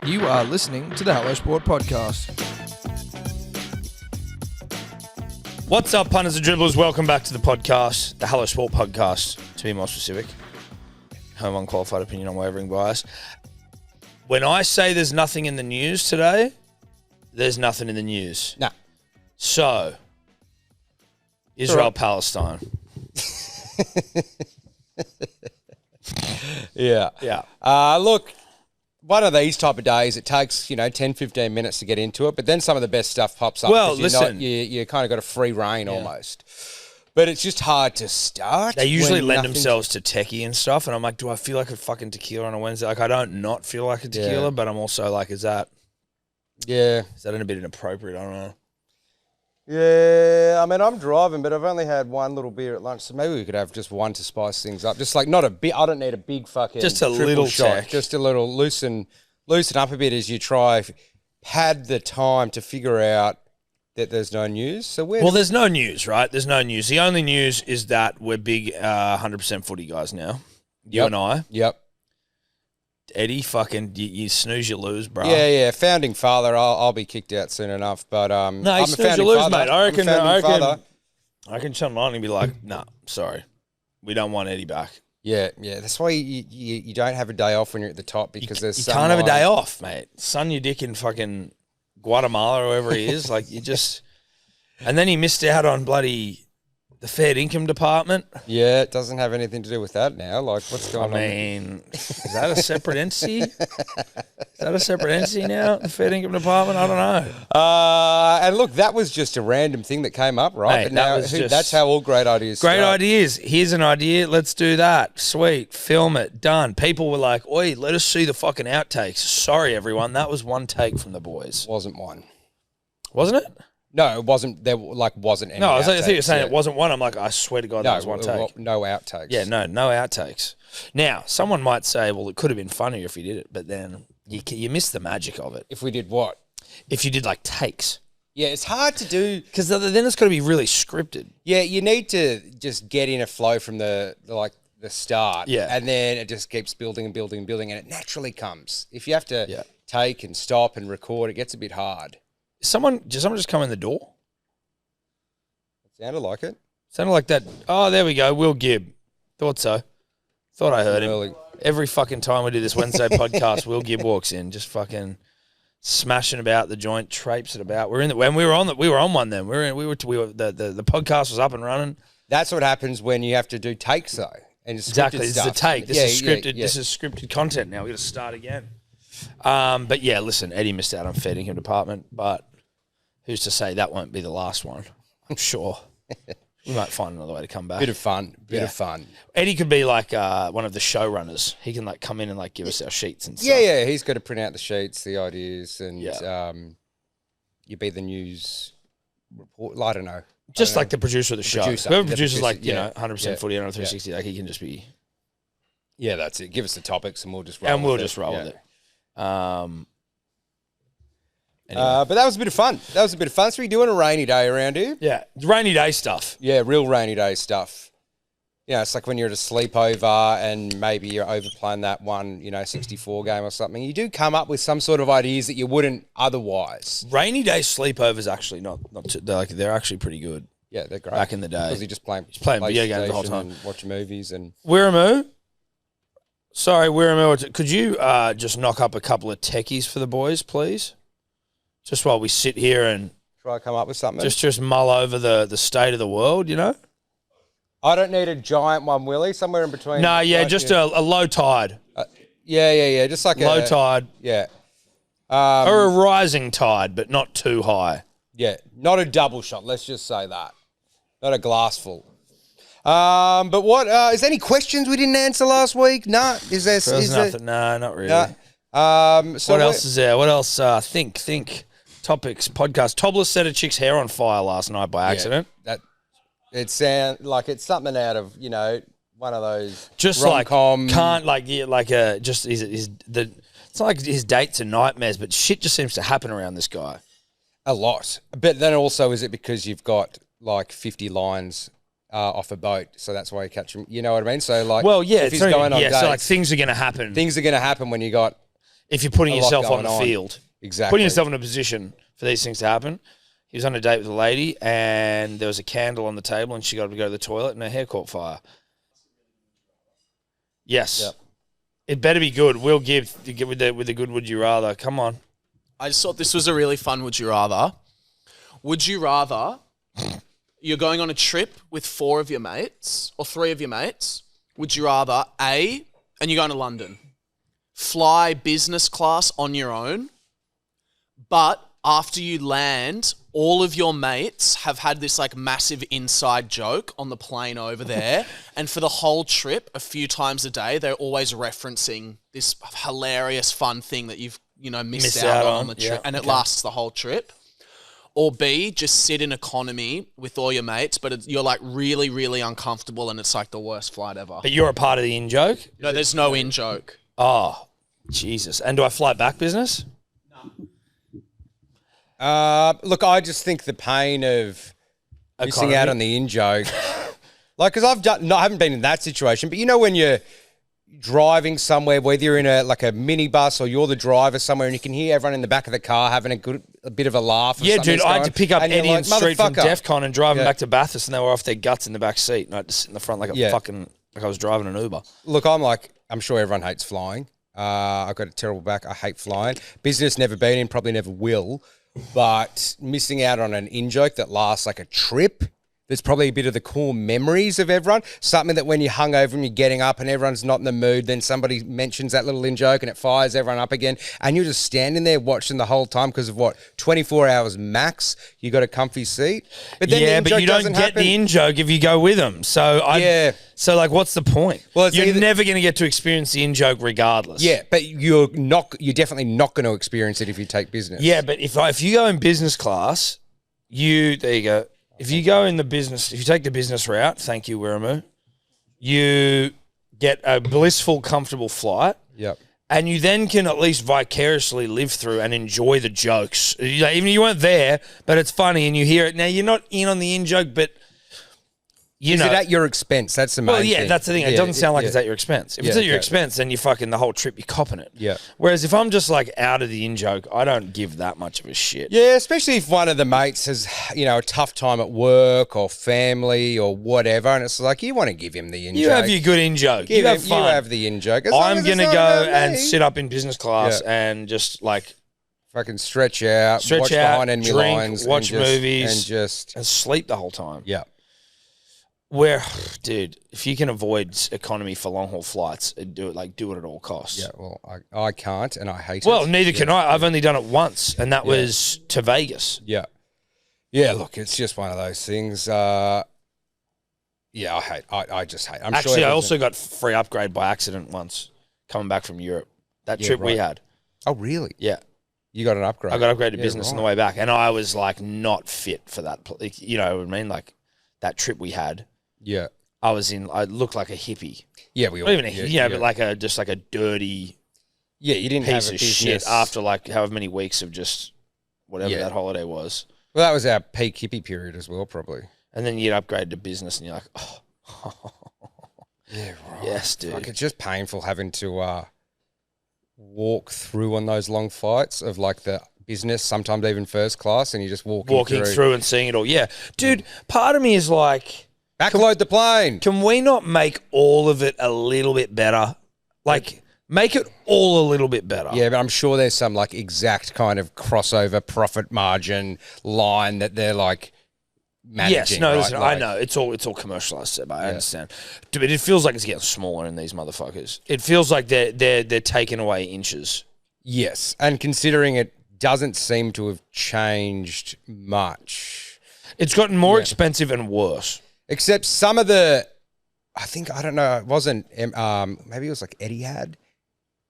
You are listening to the Hello Sport Podcast. What's up, punters and dribblers? Welcome back to the podcast, the Hello Sport Podcast, to be more specific. Home unqualified opinion on wavering bias. When I say there's nothing in the news today, there's nothing in the news. No. So, Israel-Palestine. Yeah. Look, one of these type of days, it takes, 10, 15 minutes to get into it, but then some of the best stuff pops up. Well, listen. You kind of got a free reign almost. But it's just hard to start. They usually lend themselves to techie and stuff, and I'm like, do I feel like a fucking tequila on a Wednesday? Like, I don't not feel like a tequila, but I'm also like, is that a bit inappropriate? I don't know. Yeah, I mean, I'm driving, but I've only had one little beer at lunch, so maybe we could have just one to spice things up. Just like not a bit. I don't need a big fucking just a little shot. tech. Just a little loosen up a bit as you try. Had the time to figure out that there's no news. So there's no news, right? There's no news. The only news is that we're big 100% footy guys now. You and I. Yep. Eddie, fucking, you snooze, you lose, bro. Yeah. Founding father, I'll be kicked out soon enough. But no, I'm snooze, a founding you lose, father. mate. I father. reckon Sean Martin will be like, nah, sorry, we don't want Eddie back. Yeah. That's why you don't have a day off when you're at the top because there's you can't have a day off, mate. Sun your dick in fucking Guatemala or wherever he is. Like you just, and then he missed out on bloody the Fair Income Department. Yeah, it doesn't have anything to do with that now. Like, what's going on? I mean, is that a separate entity? Is that a separate entity now, the Fair Income Department? I don't know. And look, that was just a random thing that came up, right? Mate, but now that's how all great ideas Great start. ideas. Here's an idea. Let's do that. Sweet. Film it. Done. People were like, oi, let us see the fucking outtakes. Sorry, everyone. That was one take from the boys. Wasn't one. Wasn't it? No, it wasn't. There wasn't any. No, I think you're saying yeah. it wasn't one. I'm like, I swear to God, that was one take. No outtakes. Yeah, no outtakes. Now, someone might say, well, it could have been funnier if you did it, but then you miss the magic of it. If we did what? If you did like takes. Yeah, it's hard to do because then it's got to be really scripted. Yeah, you need to just get in a flow from the start. Yeah, and then it just keeps building and building and building, and it naturally comes. If you have to take and stop and record, it gets a bit hard. Did someone just come in the door? It sounded like it. Sounded like that. Oh, there we go. Will Gibb. Thought so. Thought I heard him. Every fucking time we do this Wednesday podcast, Will Gibb walks in, just fucking smashing about the joint, traipsing about. We were on one then. The podcast was up and running. That's what happens when you have to do takes though. And exactly. This is a take. This is scripted. This is scripted content. Now we got to start again. But yeah, listen, Eddie missed out on Fair Income Department, but who's to say that won't be the last one? I'm sure. We might find another way to come back. Bit of fun. Eddie could be like one of the showrunners. He can like come in and like give us our sheets and stuff. Yeah. He's got to print out the sheets, the ideas, and you be the news report. I don't know. Just like the producer of the show. Whoever produces like, 100% footy on 360, like he can just be. Yeah, that's it. Give us the topics and we'll just roll with it. Anyway. But that was a bit of fun. So we doing a rainy day around here. Yeah, rainy day stuff. Yeah, real rainy day stuff. Yeah, it's like when you're at a sleepover and maybe you're overplaying that one, 64 game or something. You do come up with some sort of ideas that you wouldn't otherwise. Rainy day sleepovers actually not too, they're actually pretty good. Yeah, they're great. Back in the day. Because you're just playing video games the whole time. And watching movies and... Wiramu? Sorry, Wiramu, could you just knock up a couple of techies for the boys, please? Just while we sit here and... Try to come up with something? Just mull over the state of the world, I don't need a giant one, Willie. Somewhere in between. No, just a low tide. Yeah. Just like low tide. Yeah. Or a rising tide, but not too high. Yeah, not a double shot. Let's just say that. Not a glass full. But what is there any questions we didn't answer last week? No. Is there nothing? No, not really. No. So what else is there? What else? Think. Topics. Podcast. Toddler set a chick's hair on fire last night by accident. It sounds like it's something out of one of those just rom-com. It's not like his dates are nightmares, but shit just seems to happen around this guy. A lot. But then also, is it because you've got like 50 lines off a boat, so that's why you catch him? You know what I mean? So like, well, yeah, if he's going on dates, so like things are going to happen. Things are going to happen when you got If you're putting a lot yourself on going the field. Exactly. Putting yourself in a position for these things to happen. He was on a date with a lady, and there was a candle on the table, and she got to go to the toilet, and her hair caught fire. Yes. Yep. It better be good. We'll give with the good would you rather. Come on. I just thought this was a really fun would you rather. Would you rather you're going on a trip with 4 of your mates or 3 of your mates? Would you rather and you're going to London, fly business class on your own, but after you land, all of your mates have had this like massive inside joke on the plane over there. And for the whole trip, a few times a day, they're always referencing this hilarious fun thing that you've, missed out on the trip. And it lasts the whole trip. Or B, just sit in economy with all your mates, but you're like really, really uncomfortable and it's like the worst flight ever. But you're a part of the in-joke? No, there's no in-joke. Oh, Jesus. And do I fly back business? Look, I just think the pain of missing out on the in-joke. Like, because I haven't been in that situation, but when you're driving somewhere, whether you're in a minibus or you're the driver somewhere and you can hear everyone in the back of the car having a bit of a laugh. Yeah, dude, I had to pick up Eddie and Street from DEF CON and drive them back to Bathurst, and they were off their guts in the back seat, and I had to sit in the front like I was driving an Uber. Look, I'm sure everyone hates flying. I've got a terrible back. I hate flying. Business, never been in, probably never will. But missing out on an in-joke that lasts like a trip, there's probably a bit of the cool memories of everyone. Something that when you're hungover and you're getting up and everyone's not in the mood, then somebody mentions that little in-joke and it fires everyone up again. And you're just standing there watching the whole time because of 24 hours max, you got a comfy seat. But then but you don't get the in-joke if you go with them. So what's the point? Well, you're never going to get to experience the in-joke regardless. Yeah, but you're definitely not going to experience it if you take business. Yeah, but if you go in business class, there you go. If you go in if you take the business route, thank you, Wiramu, you get a blissful, comfortable flight. Yep. And you then can at least vicariously live through and enjoy the jokes. Even if you weren't there, but it's funny and you hear it. Now, you're not in on the in-joke, but Is it at your expense? That's the main thing. Well, yeah, that's the thing. It doesn't sound like it's at your expense. If it's at your expense, then you're fucking the whole trip, you're copping it. Yeah. Whereas if I'm just like out of the in-joke, I don't give that much of a shit. Yeah, especially if one of the mates has, a tough time at work or family or whatever, and it's like, you want to give him the in-joke. You have your good in-joke. You have fun. You have the in-joke. I'm going to go and sit up in business class and just like... fucking stretch out, watch behind enemy lines. Watch movies. And sleep the whole time. Yeah. Dude, if you can avoid economy for long haul flights, do it at all costs. Yeah, well, I can't, and I hate it. Well, neither can I. I've only done it once, and that was to Vegas. Yeah. Yeah, look, it's just one of those things. I just hate. I also got free upgrade by accident once coming back from Europe. That trip we had. Oh, really? Yeah. You got an upgrade? I got upgraded to business on the way back, and I was like not fit for that. You know what I mean? Like that trip we had. Yeah. I looked like a hippie. Yeah, we all. Not even a hippie, but like a dirty. Yeah, you didn't piece have a of business. shit after like however many weeks of just whatever that holiday was. Well, that was our peak hippie period as well, probably. And then you'd upgrade to business, and you're like, yeah, right. Yes, dude. Like it's just painful having to walk through on those long flights of like the business, sometimes even first class, and you just walking through and seeing it all. Yeah, dude. Part of me is like. Backload the plane. Can we not make all of it a little bit better? Like, make it all a little bit better. Yeah, but I'm sure there's some, like, exact kind of crossover profit margin line that they're, like, managing. Yes, no, listen, I know. It's all commercialised, but I understand. But it feels like it's getting smaller in these motherfuckers. It feels like they're taking away inches. Yes, and considering it doesn't seem to have changed much. It's gotten more expensive and worse. Except some of I don't know, it wasn't, maybe it was like Etihad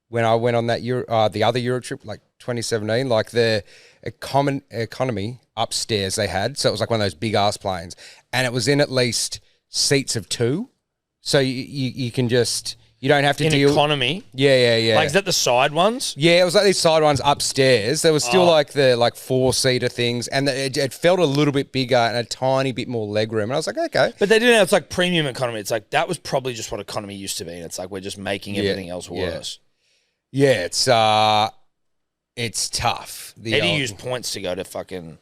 when I went on that the other Euro trip, like 2017, like the economy upstairs they had. So it was like one of those big ass planes, and it was in at least seats of 2. So you can just, you don't have to deal. Economy? Yeah. Like, is that the side ones? Yeah, it was like these side ones upstairs. There was still like the 4-seater things, and it felt a little bit bigger and a tiny bit more legroom. And I was like, okay. But they didn't. It's like premium economy. It's like that was probably just what economy used to be. And it's like we're just making everything else worse. Yeah, it's tough. Eddie used points to go to fucking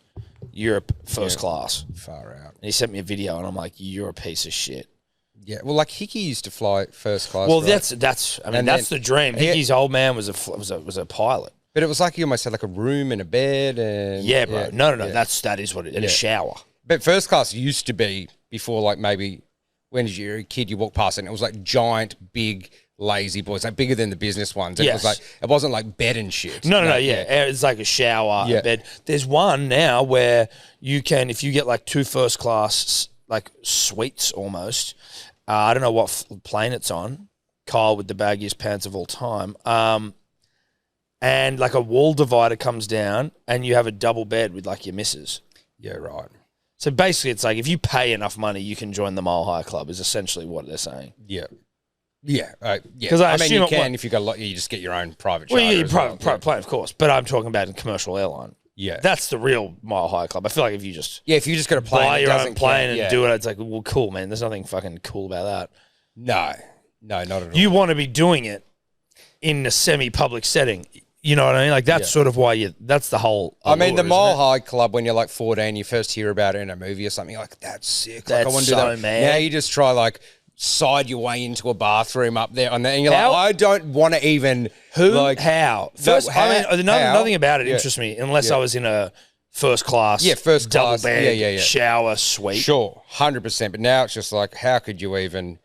Europe first class. Far out. And he sent me a video, and I'm like, "You're a piece of shit." Yeah, well, like Hickey used to fly first class. Well, right? that's. I mean, And that's then- the dream. Hickey's old man was a pilot. But it was like you almost had like a room and a bed and Yeah, bro. No. yeah. That is what it is. And a shower. But first class used to be before, like maybe when you were a kid, you walk past it and it was like giant, big, lazy boys, like bigger than the business ones. And Yes. it wasn't like bed and shit. No, yeah. It's like a shower, Yeah. a bed. There's one now where you can, if you get like 2 first class, like suites almost. I don't know what plane it's on. Kyle with the baggiest pants of all time. And like a wall divider comes down and you have a double bed with like your missus. Yeah, right. So basically it's like if you pay enough money, you can join the Mile High Club is essentially what they're saying. Yeah. Yeah, yeah. 'Cause I mean, assume you it can wa- if you got a lot. You just get your own private. Well, charter yeah, as well. private plane, of course. But I'm talking about a commercial airline. Yeah, That's the real Mile High Club. I feel like if you just yeah. If you just got a plane, buy it your doesn't own plane count. and do it, it's like, well, cool, man. There's nothing fucking cool about that. No, not at all. You want to be doing it in a semi-public setting. You know what I mean? Like that's sort of why that's the whole. I mean, the allure, Mile isn't it? High Club, when you're like 14, you first hear about it in a movie or something, you're like, that's sick. Like, I That's want to do so that. mad. Now you just try like side your way into a bathroom up there, and you're How- like, I don't want to even. Who? Like, How? First, how- I mean, how? nothing about it Yeah. interests me unless Yeah. I was in a first class, first double class. bed, Yeah. shower suite. Sure, 100%. But now it's just like, how could you even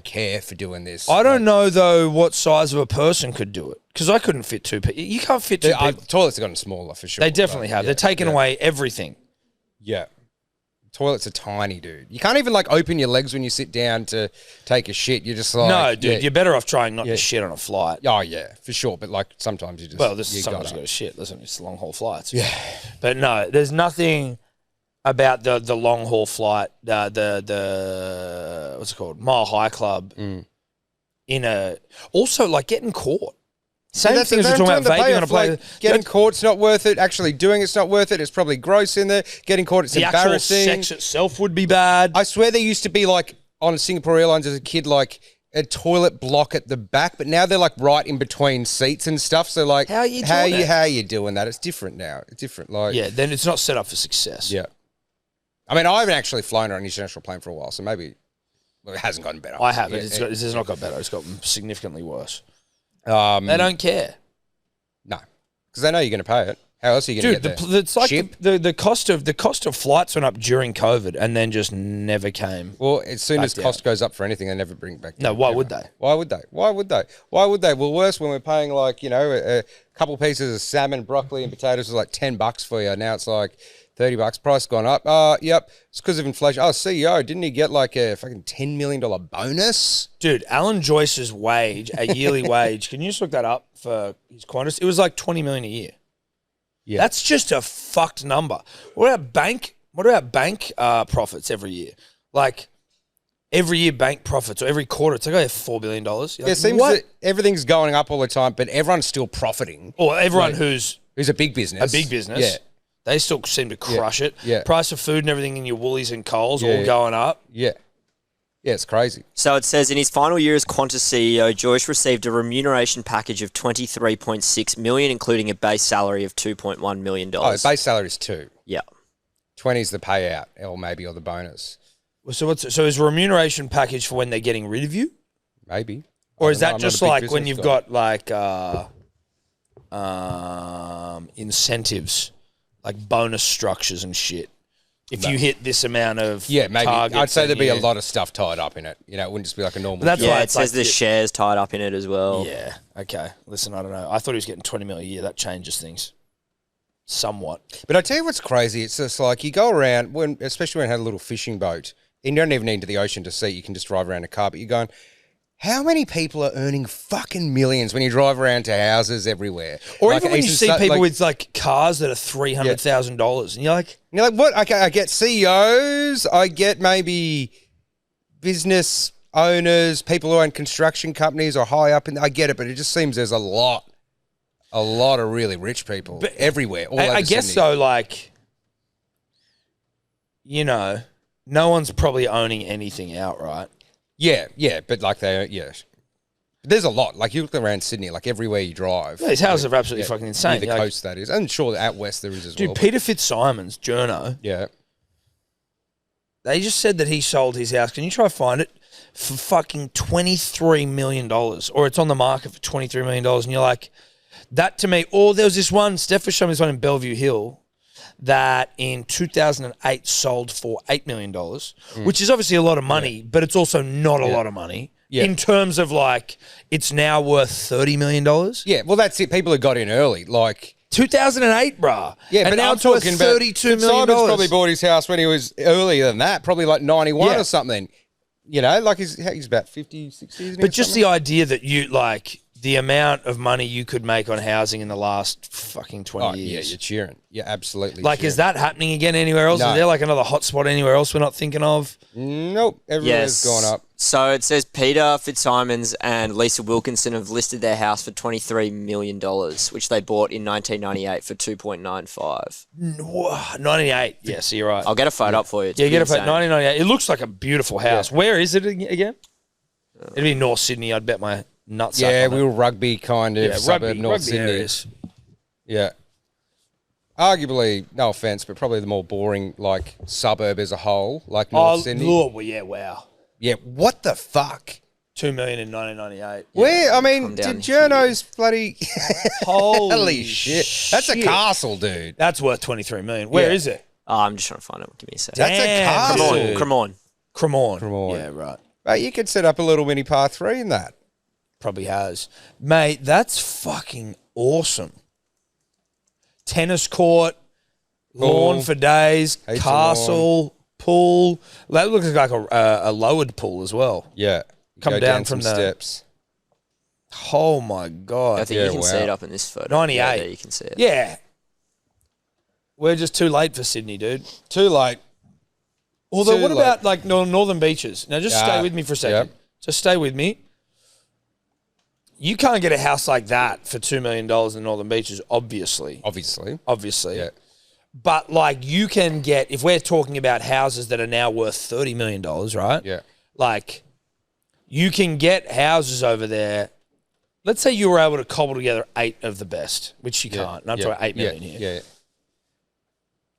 care for doing this? I don't know though what size of a person could do it because I couldn't fit 2 people. You can't fit 2 people. Toilets have gotten smaller for sure. They definitely but have. yeah, They're taking yeah. away everything. Yeah. Toilets are tiny, dude. You can't even like open your legs when you sit down to take a shit. You're just like, No, dude, yeah. you're better off trying not to shit on a flight. Oh yeah, for sure. But like sometimes you just Well, this you is sometimes gotta- you go to shit. Listen, it's long haul flights. Yeah. But no, there's nothing about the long haul flight, the what's it called, Mile High Club. Mm. Also like getting caught. Same That's thing as the we're same talking about time to pay vaping on a off, plane. like, getting caught's not worth it. Actually doing it's not worth it. It's probably gross in there. Getting caught, it's the actual embarrassing. sex itself would be bad. I swear there used to be like on Singapore Airlines as a kid, like a toilet block at the back, but now they're like right in between seats and stuff. So like, How are you doing it? how are you doing that? It's different now. It's different. Like, Yeah, then it's not set up for success. yeah. I mean, I haven't actually flown on an international plane for a while, so maybe it hasn't gotten better. I haven't. Yeah, It's not got better. It's got significantly worse. yeah. They don't care. No, because they know you're going to pay it. How else are you going to Dude, get there? it's like Ship? the cost of flights went up during COVID and then just never came. Well, as soon back as cost goes up for anything, they never bring it back No, down. why Never. would they? Why would they? Why would they? Why would they? Well, worse when we're paying like, you know, a couple pieces of salmon, broccoli, and potatoes was like $10 for you. Now it's like $30. Price gone up. Yep. It's because of inflation. Oh, CEO, didn't he get like a fucking $10 million bonus? Dude, Alan Joyce's wage, a yearly wage, can you just look that up for his Qantas? It was like $20 million a year. Yeah. That's just a fucked number. What about bank profits every year? Like every year bank profits or every quarter, it's like, oh, yeah, $4 billion. You're like, It seems what? that everything's going up all the time, but everyone's still profiting. Or everyone Like, who's Who's a big business. a big business, Yeah. they still seem to crush it. Yeah. Price of food and everything in your Woolies and Coles Yeah, all yeah. going up. Yeah. Yeah, it's crazy. So it says in his final year as Qantas CEO, Joyce received a remuneration package of $23.6 million, including a base salary of $2.1 million. Oh, base salary is 2. Yeah. 20 is the payout, or the bonus. So is remuneration package for when they're getting rid of you? Maybe. Or I is don't know, that I'm not just a big like when business you've guy. got like incentives, like bonus structures and shit? If you hit this amount of Yeah, maybe. targets, I'd say then there'd be a you- lot of stuff tied up in it. You know, it wouldn't just be like a normal. That's job. why Yeah, it it's says like there's you- shares tied up in it as well. Yeah. Okay. Listen, I don't know. I thought he was getting 20 mil a year. That changes things somewhat. But I tell you what's crazy. It's just like you go around, especially when I had a little fishing boat, and you don't even need to the ocean to see. You can just drive around a car. But you're going, how many people are earning fucking millions when you drive around to houses everywhere? Or Like even when you Eastern see Su- people like- with like cars that are $300,000 and you're like, And you're like, what? Okay, I get CEOs. I get maybe business owners, people who own construction companies or high up. I get it, but it just seems there's a lot of really rich people everywhere. All I over guess Sydney. so, like, you know, no one's probably owning anything outright. Yeah, but like There's a lot. Like, you look around Sydney, like everywhere you drive. Yeah, these houses are absolutely fucking insane. Near the coast, that is. And sure, out west there is as well. Dude, Peter Fitzsimons, journo, Yeah. they just said that he sold his house. Can you try to find it? For fucking $23 million. Or it's on the market for $23 million. And you're like, that to me, or there was this one, Steph was showing this one in Bellevue Hill, that in 2008 sold for $8 million, which is obviously a lot of money, but it's also not a lot of money. Yeah. In terms of like, it's now worth $30 million. Yeah, well, that's it. People have got in early. Like, 2008, bruh. yeah, and but now I'm it's worth talking about $32 million. Simon's probably bought his house when he was earlier than that, probably like 91 or something. You know, like he's about 50, 60, isn't he? But just the idea that you, like, the amount of money you could make on housing in the last fucking 20 years. Yeah, you're cheering. You're absolutely Like, cheering. is that happening again anywhere else? No. Is there like another hotspot anywhere else we're not thinking of? Nope, everywhere's gone up. So it says Peter Fitzsimons and Lisa Wilkinson have listed their house for $23 million, which they bought in 1998 for 2.95. 98. Yeah, so you're right. I'll get a photo up for you. It's Yeah, get it for insane. 1998. It looks like a beautiful house. Where is it again? It'd be North Sydney. I'd bet my nuts. Yeah, on we it. were rugby kind of suburb, North Sydney. areas. Yeah. Arguably, no offense, but probably the more boring, like, suburb as a whole, like North Sydney. Well, yeah, wow. Yeah, what the fuck? $2 million in 1998. Where? I mean, come down did Journo's bloody... Holy shit. That's a castle, dude. That's worth $23 million. Where is it? Oh, I'm just trying to find it. Give me a second. That's a Damn, castle. dude. Cremorne. Cremorne. Yeah, right. Mate, you could set up a little mini par 3 in that. Probably has. Mate, that's fucking awesome. Tennis court, lawn Pool. for days, Heaps of castle, pool. That looks like a lowered pool as well. Yeah. Come Go down some from the- steps. Oh my God. I think Yeah, you can see wow. it up in this photo. 98. Yeah, there you can see it. Yeah. We're just too late for Sydney, dude. Too late. Although, Too what late. about like northern beaches? Now, just stay with me for a second. Yep. Just stay with me. You can't get a house like that for $2 million in northern beaches, obviously. Obviously. Yeah. But like you can get, if we're talking about houses that are now worth $30 million, right? Yeah. Like you can get houses over there. Let's say you were able to cobble together 8 of the best, which you can't. And I'm talking 8 million here. Yeah.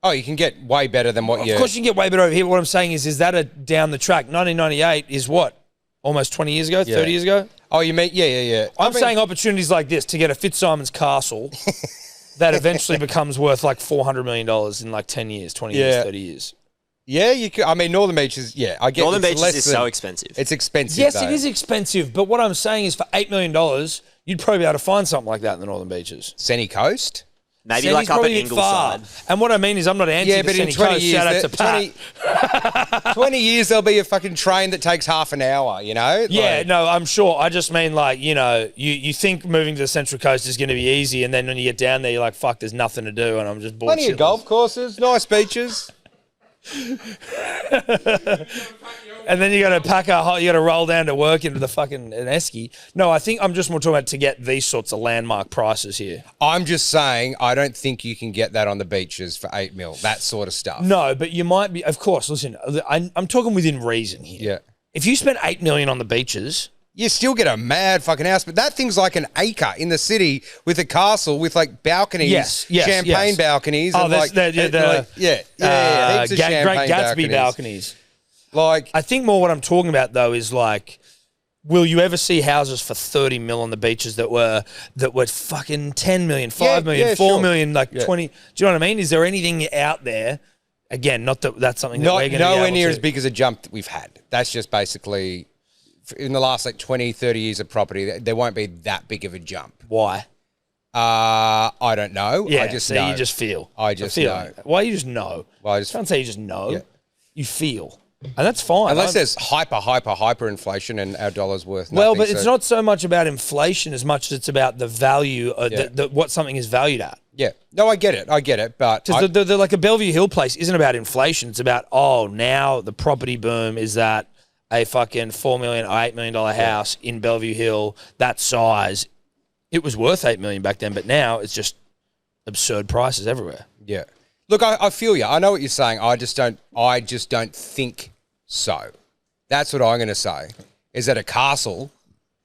Oh, you can get way better than what Of course you can get way better over here. What I'm saying is that a down the track? 1998 is what? Almost 20 years ago? 30 years ago? Oh, you mean, yeah. I'm saying opportunities like this to get a Fitzsimons castle that eventually becomes worth like $400 million in like 10 years, 20 years, 30 years. Yeah, you could. I mean, Northern Beaches, I get Northern it's Beaches less is than- so expensive. It's expensive, Yes, though. it is expensive, but what I'm saying is for $8 million, you'd probably be able to find something like that in the Northern Beaches. Sunny Coast? Maybe Senny's like up at probably a bit far. Ingleside. And what I mean is I'm not anti Yeah, the but in Senny 20 Coast. years, Shout out to Pat. 20 years, there'll be a fucking train that takes half an hour, you know? Yeah, Like, no, I'm sure. I just mean like, you know, you think moving to the Central Coast is going to be easy, and then when you get down there, you're like, fuck, there's nothing to do, and I'm just bored. Plenty of golf courses, nice beaches. And then you got to pack you got to roll down to work into the fucking an esky. No, I think I'm just more talking about to get these sorts of landmark prices here. I'm just saying, I don't think you can get that on the beaches for 8 mil, that sort of stuff. No, but you might be. Of course, listen, I'm talking within reason here. Yeah. If you spent $8 million on the beaches, You still get a mad fucking house, but that thing's like an acre in the city with a castle with like balconies, yes, champagne balconies. Oh, and that's like, heaps of champagne Great Gatsby balconies. Like, I think more what I'm talking about though is like, will you ever see houses for 30 mil on the beaches that were fucking 10 million, 5 million, 4 million, like 20? Do you know what I mean? Is there anything out there? Again, not that that's something that we're going to nowhere near as big as a jump that we've had. That's just basically in the last like 20, 30 years of property, there won't be that big of a jump. Why? I don't know. Yeah, I just see, know. you just feel. I just feel. know. Why you just know? Well, I I can't say you just know. Yeah. You feel. And that's fine. Unless there's hyper inflation and our dollar's worth nothing. Well, but it's so- not so much about inflation as much as it's about the value, what something is valued at. Yeah. No, I get it. But Because the like a Bellevue Hill place isn't about inflation. It's about, now the property boom is that a fucking $4 million or $8 million house in Bellevue Hill, that size, it was worth $8 million back then, but now it's just absurd prices everywhere. yeah. Look, I feel you. I know what you're saying. I just don't think so. That's what I'm going to say. Is that a castle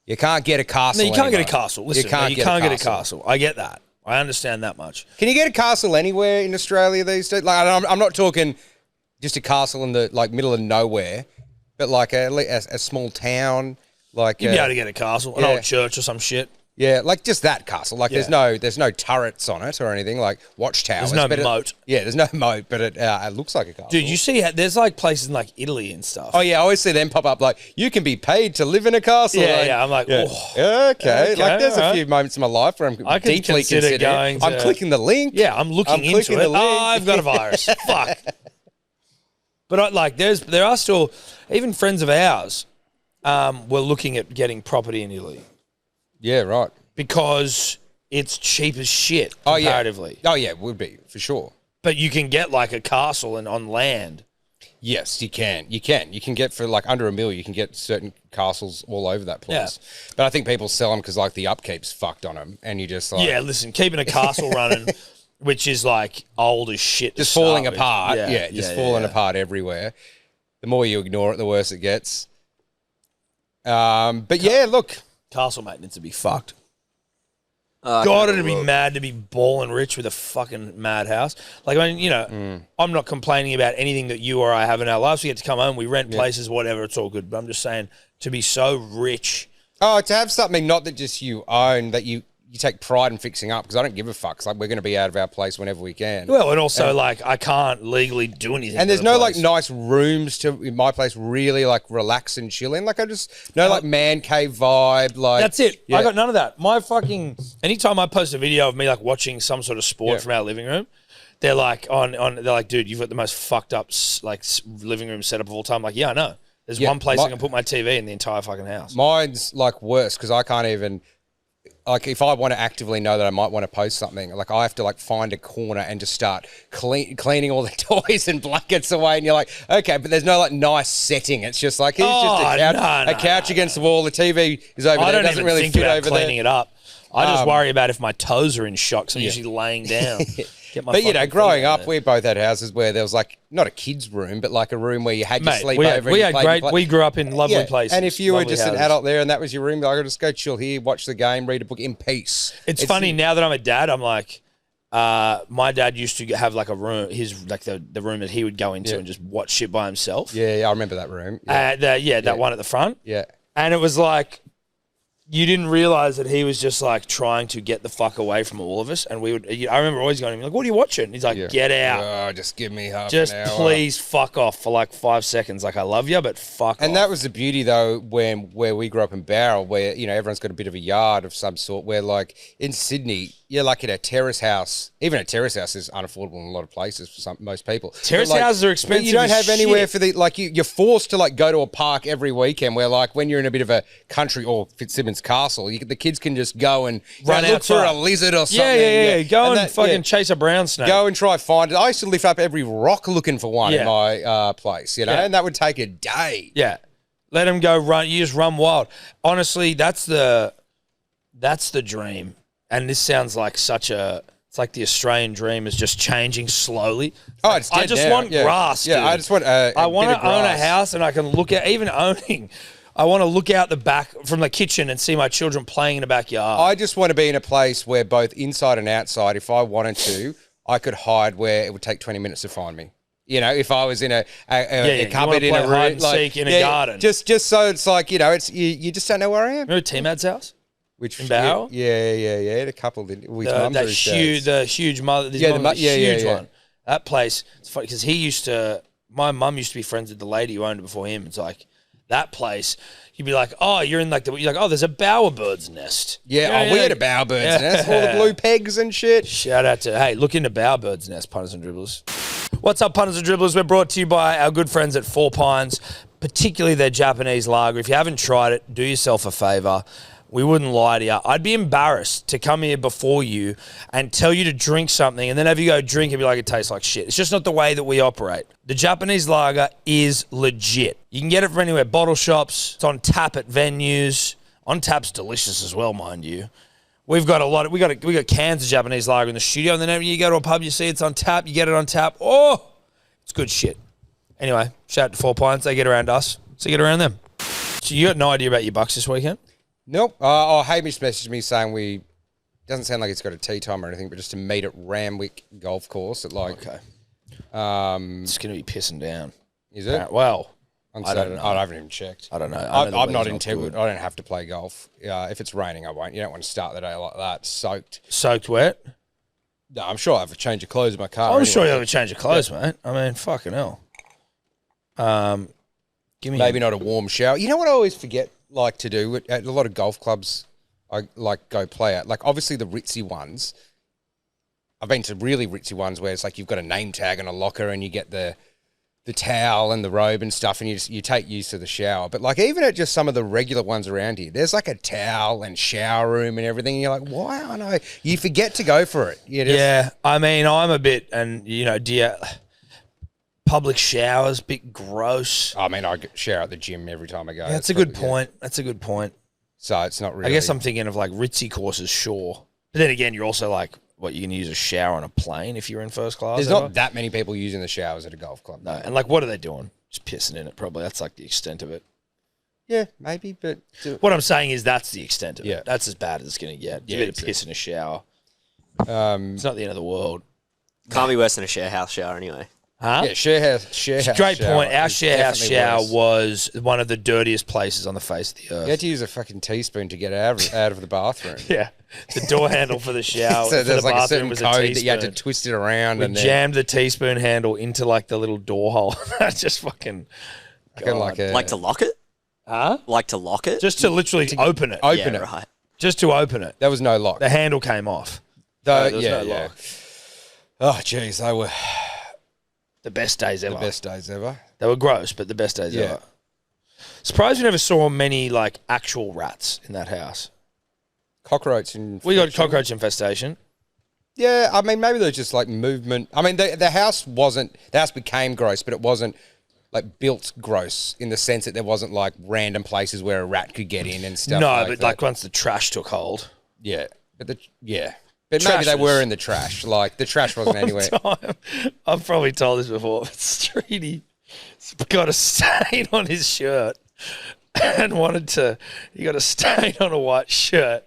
You can't get a castle. No, you can't get a anywhere. castle. Listen, you can't, get a castle. I get that. I understand that much. Can you get a castle anywhere in Australia these days? Like, I'm not talking just a castle in the middle of nowhere, but like a small town. Like You'd be able to get a castle, an old church or some shit. Yeah, like just that castle. Like there's no turrets on it or anything, like watchtowers. There's no moat. There's no moat, but it looks like a castle. Dude, you see, there's like places in like Italy and stuff. Oh yeah, I always see them pop up like you can be paid to live in a castle. Yeah, I'm like, oh, okay. Like there's a few moments in my life where I'm deeply considering going. I'm clicking the link. Yeah, I'm looking into it. Oh, I've got a virus. Fuck. But there are still even friends of ours were looking at getting property in Italy. Yeah, right. Because it's cheap as shit comparatively. Oh yeah, it would be for sure. But you can get like a castle on land. Yes, you can. You can get for like under $1 million. You can get certain castles all over that place. Yeah. But I think people sell them because like the upkeep's fucked on them, and you just like listen, keeping a castle running, which is like old as shit, just falling apart. Falling apart everywhere. The more you ignore it, the worse it gets. But yeah, look, castle maintenance would be fucked. God, it'd be mad to be balling rich with a fucking madhouse. Like, I mean, I'm not complaining about anything that you or I have in our lives. We get to come home, we rent places, whatever, it's all good. But I'm just saying, to be so rich. Oh, to have something not that just you own, that you take pride in fixing up, because I don't give a fuck. It's like we're going to be out of our place whenever we can. Well, and also, I can't legally do anything. And there's no, like, nice rooms in my place really, like, relax and chill in. Like, I just, like, man cave vibe. Like that's it. Yeah. I got none of that. My fucking, anytime I post a video of me, like, watching some sort of sport from our living room, they're like, they're like, dude, you've got the most fucked up, like, living room setup of all time. I'm like, yeah, I know. There's one place I can put my TV in the entire fucking house. Mine's, like, worse, because I can't even... Like, if I want to actively know that I might want to post something, like, I have to, like, find a corner and just start cleaning all the toys and blankets away. And you're like, okay, but there's no, like, nice setting. It's just like, it's just a couch against the wall. The TV is over there. It doesn't really fit over there. Cleaning it up. I just worry about if my toes are in shock, so I'm usually laying down. But, growing up, we both had houses where there was, like, not a kid's room, but, like, a room where you had your sleepover. We grew up in lovely places. And if you were just an adult there and that was your room, I could just go chill here, watch the game, read a book in peace. It's funny, now that I'm a dad, I'm like, my dad used to have, like, a room, the room that he would go into and just watch shit by himself. Yeah, I remember that room. That one at the front. Yeah. And it was like, you didn't realize that he was just like trying to get the fuck away from all of us. And I remember always going to him, like, what are you watching? He's like, get out. Oh, just give me half just an hour. Please fuck off for like 5 seconds. Like, I love you, but fuck off. And that was the beauty, though, where we grew up in Bowral, where, everyone's got a bit of a yard of some sort, where, like, in Sydney, you're like in a terrace house. Even a terrace house is unaffordable in a lot of places for most people. Terrace houses are expensive. You don't have anywhere for you're forced to, like, go to a park every weekend where, like, when you're in a bit of a country or Fitzsimmons Castle, the kids can just go and run look for a lizard or something. Yeah. Go and fucking chase a brown snake. Go and try find it. I used to lift up every rock looking for one in my place, and that would take a day. Yeah. Let them go run. You just run wild. Honestly, that's the dream. And this sounds like it's like the Australian dream is just changing slowly. Oh, it's dead I just now. want grass, dude. Yeah, I just want I want to own a house and I can look at, even owning, I want to look out the back from the kitchen and see my children playing in the backyard. I just want to be in a place where both inside and outside, if I wanted to, I could hide where it would take 20 minutes to find me. If I was in a cupboard in a room, like in a garden. Just so it's like, it's you just don't know where I am. Remember T-Mad's house? Which in Bowral? Yeah. A couple with mums or his the huge mother, huge one. That place, it's funny because my mum used to be friends with the lady who owned it before him. It's like that place. You'd be like, oh, you're in like you're like, oh, there's a bowerbird's nest. Yeah, we had a bowerbird's nest, all the blue pegs and shit. Shout out to look into bowerbird's nest, punters and dribblers. What's up, punters and dribblers? We're brought to you by our good friends at Four Pines, particularly their Japanese lager. If you haven't tried it, do yourself a favour. We wouldn't lie to you. I'd be embarrassed to come here before you and tell you to drink something and then have you go drink and be like, it tastes like shit. It's just not the way that we operate. The Japanese lager is legit. You can get it from anywhere. Bottle shops. It's on tap at venues. On tap's delicious as well, mind you. We've got we got cans of Japanese lager in the studio, and then you go to a pub, you see it's on tap, you get it on tap. Oh, it's good shit. Anyway, shout out to Four Pines. They get around us, so get around them. So you got no idea about your Bucks this weekend? Nope. Hamish messaged me saying doesn't sound like it's got a tea time or anything, but just to meet at Ramwick Golf Course at Okay. It's going to be pissing down. Is it? Well, On I Saturday. don't know. I haven't even checked. I don't know. I know the I'm not weather's integral. good. I don't have to play golf. If it's raining, I won't. You don't want to start the day like that, soaked. Soaked wet? No, I'm sure I have a change of clothes in my car. I'm anyway. sure you'll have a change of clothes, mate. I mean, fucking hell. Give me Maybe not a warm shower. You know what I always forget, like, to do at a lot of golf clubs I like go play at? Like, obviously the ritzy ones. I've been to really ritzy ones where it's like you've got a name tag and a locker and you get the towel and the robe and stuff and you take use of the shower. But, like, even at just some of the regular ones around here, there's, like, a towel and shower room and everything. And you're like, why aren't I? You forget to go for it. Yeah, I mean, I'm a bit, and, you know, public showers, bit gross. I mean, I shower at the gym every time I go. Yeah, that's a good point. That's a good point. So it's not really. I guess I'm thinking of, like, ritzy courses, sure. But then again, you're also like, what, you can use a shower on a plane if you're in first class? There's ever? not that many people using the showers at a golf club. No, and, like, what are they doing? Just pissing in it, probably. That's, like, the extent of it. Yeah, maybe, but What I'm saying is that's the extent of Yeah. it. That's as bad as it's going to get. Yeah, You better piss in a shower. It's not the end of the world. Can't be worse than a share house shower anyway. Huh? yeah, share house Great shower point. Our is share house definitely shower worse. was one of the dirtiest places on the face of the earth. You had to use a fucking teaspoon to get out of the bathroom. Yeah, the door handle for the shower. So for there's the like a bathroom certain was code a that you had to teaspoon. twist it around We and then jammed the teaspoon handle into like the little door hole. That just fucking fucking like a Like to lock it? huh? Like to lock it? Just to literally open it. open yeah, it. right. Just to open it. There was no lock. The handle came off. Though, there was yeah, no yeah. lock. Oh, jeez, they were The best days ever. the best days ever. They were gross, but the best days Yeah. ever. Surprised we never saw many like actual rats in that house. Cockroach and We got cockroach infestation. Yeah, I mean, maybe there's just like movement. I mean, the house became gross, but it wasn't like built gross in the sense that there wasn't like random places where a rat could get in and stuff. No, like but that. like once the trash took hold. Yeah, but but Trash maybe they was- were in the trash. Like the trash wasn't anywhere. Time. I've probably told this before, but Streety got a stain on his shirt and he got a stain on a white shirt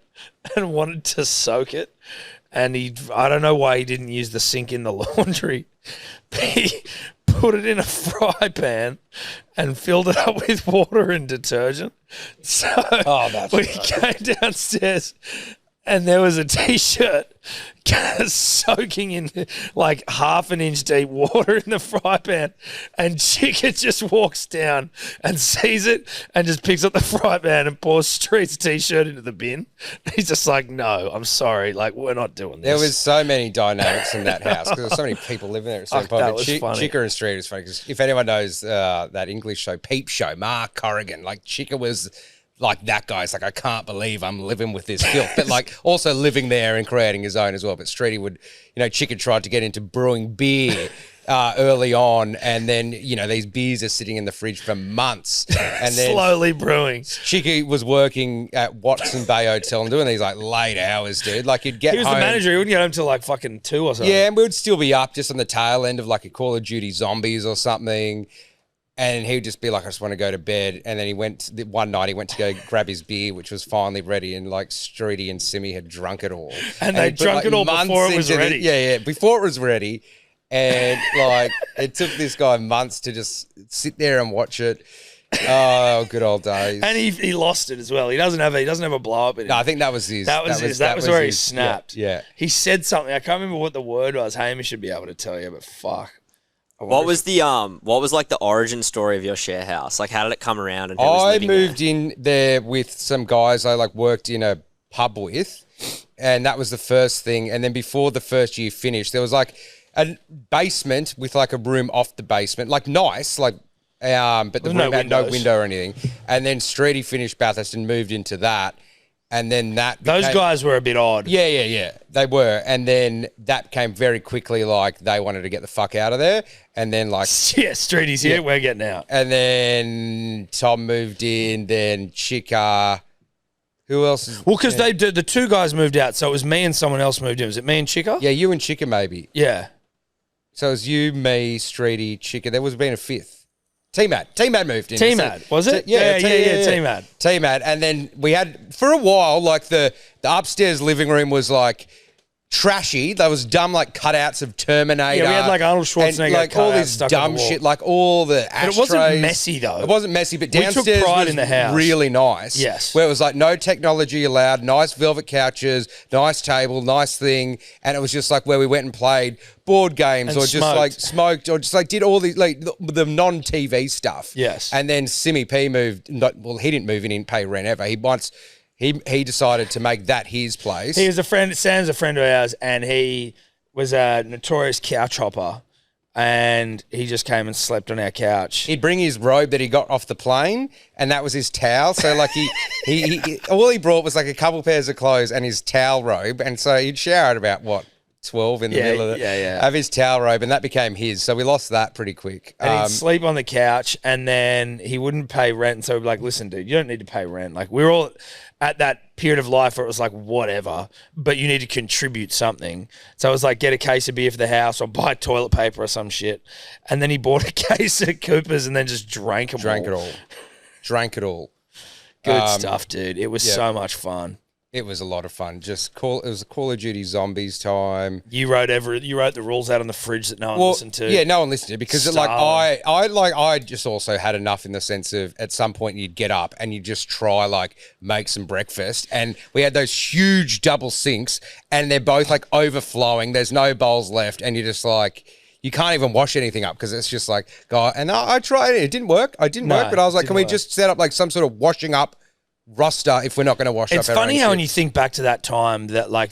and wanted to soak it. And I don't know why he didn't use the sink in the laundry. He put it in a fry pan and filled it up with water and detergent. So we came downstairs and there was a t-shirt soaking in like half an inch deep water in the fry pan, and Chica just walks down and sees it and just picks up the fry pan and pours Street's t-shirt into the bin. He's just like, no, I'm sorry, like we're not doing this. There was so many dynamics in that house because there's so many people living there at the same Fuck, time. that But was funny. Chica and Street was funny because if anyone knows that English show, Peep Show, Mark Corrigan, like Chica was like that guy. It's like, I can't believe I'm living with this filth, but like also living there and creating his own as well. But Streety would, Chica tried to get into brewing beer early on, and then these beers are sitting in the fridge for months, and then slowly brewing. Chica was working at Watson Bay Hotel and doing these like late hours, dude. Like you'd get He was home. the manager. He wouldn't get home till like fucking 2 or something. Yeah, and we would still be up just on the tail end of like a Call of Duty Zombies or something. And he would just be like, I just want to go to bed. And then one night he went to go grab his beer, which was finally ready. And like Streety and Simi had drunk it all. And they he put, drunk it all months before it was into ready. Yeah, before it was ready. And like it took this guy months to just sit there and watch it. Oh, good old days. And he lost it as well. He doesn't have a blow up in him. No, I think that was his. That was where he his- snapped. Yeah. He said something. I can't remember what the word was. Hamish should be able to tell you, but fuck. What was like the origin story of your share house? Like, how did it come around and who was I living moved there? in there with some guys I like worked in a pub with, and that was the first thing. And then before the first year finished, there was like a basement with like a room off the basement, like nice, like but the With room no had no windows. window or anything. And then Streety finished Bathurst and moved into that, and then that Those became- guys were a bit odd. Yeah, they were. And then that came very quickly, like they wanted to get the fuck out of there. And then like Yeah, Streety's here. We're getting out. and then Tom moved in, then Chica. Who else is... Well, because they did, the two guys moved out, so it was me and someone else moved in. Was it me and Chica? Yeah, you and Chica maybe. Yeah. So it was you, me, Streety, Chica. There was been a fifth. T-Mad moved in. T-Mad, was it? Yeah, T-Mad. T-Mad. And then we had, for a while, like the upstairs living room was like trashy. There was dumb like cutouts of Terminator. Yeah, we had like Arnold Schwarzenegger and, like all this dumb shit, like all the ashtrays. But it wasn't messy though. It wasn't messy, but We downstairs took pride was in the house. really nice. Yes. Where it was like no technology allowed, nice velvet couches, nice table, nice thing, and it was just like where we went and played board games And or just smoked. like smoked or just like did all these like the non-TV stuff. Yes. And then Simmy P moved. He didn't move in and pay rent ever. He decided to make that his place. He was a friend. Sam's a friend of ours, and he was a notorious couch hopper. And he just came and slept on our couch. He'd bring his robe that he got off the plane, and that was his towel. So like he all he brought was like a couple pairs of clothes and his towel robe, and so he'd shower at about 12 in the middle of of his towel robe, and that became his. So we lost that pretty quick. And he'd sleep on the couch, and then he wouldn't pay rent. And so we'd be like, listen, dude, you don't need to pay rent. Like, we were all at that period of life where it was like, whatever, but you need to contribute something. So it was like, get a case of beer for the house or buy toilet paper or some shit. And then he bought a case of Coopers and then just drank them all. Drank it all. Good stuff, dude. It was so much fun. It was a lot of fun. It was a Call of Duty Zombies time. You wrote the rules out on the fridge that no one listened to. Yeah, no one listened to because I just also had enough in the sense of at some point you'd get up and you'd just try like make some breakfast, and we had those huge double sinks and they're both like overflowing. There's no bowls left, and you're just like, you can't even wash anything up because it's just like, God. And I tried it. It didn't work. But I was like, can we just set up like some sort of washing up roster if we're not going to wash up? It's funny how when you think back to that time that like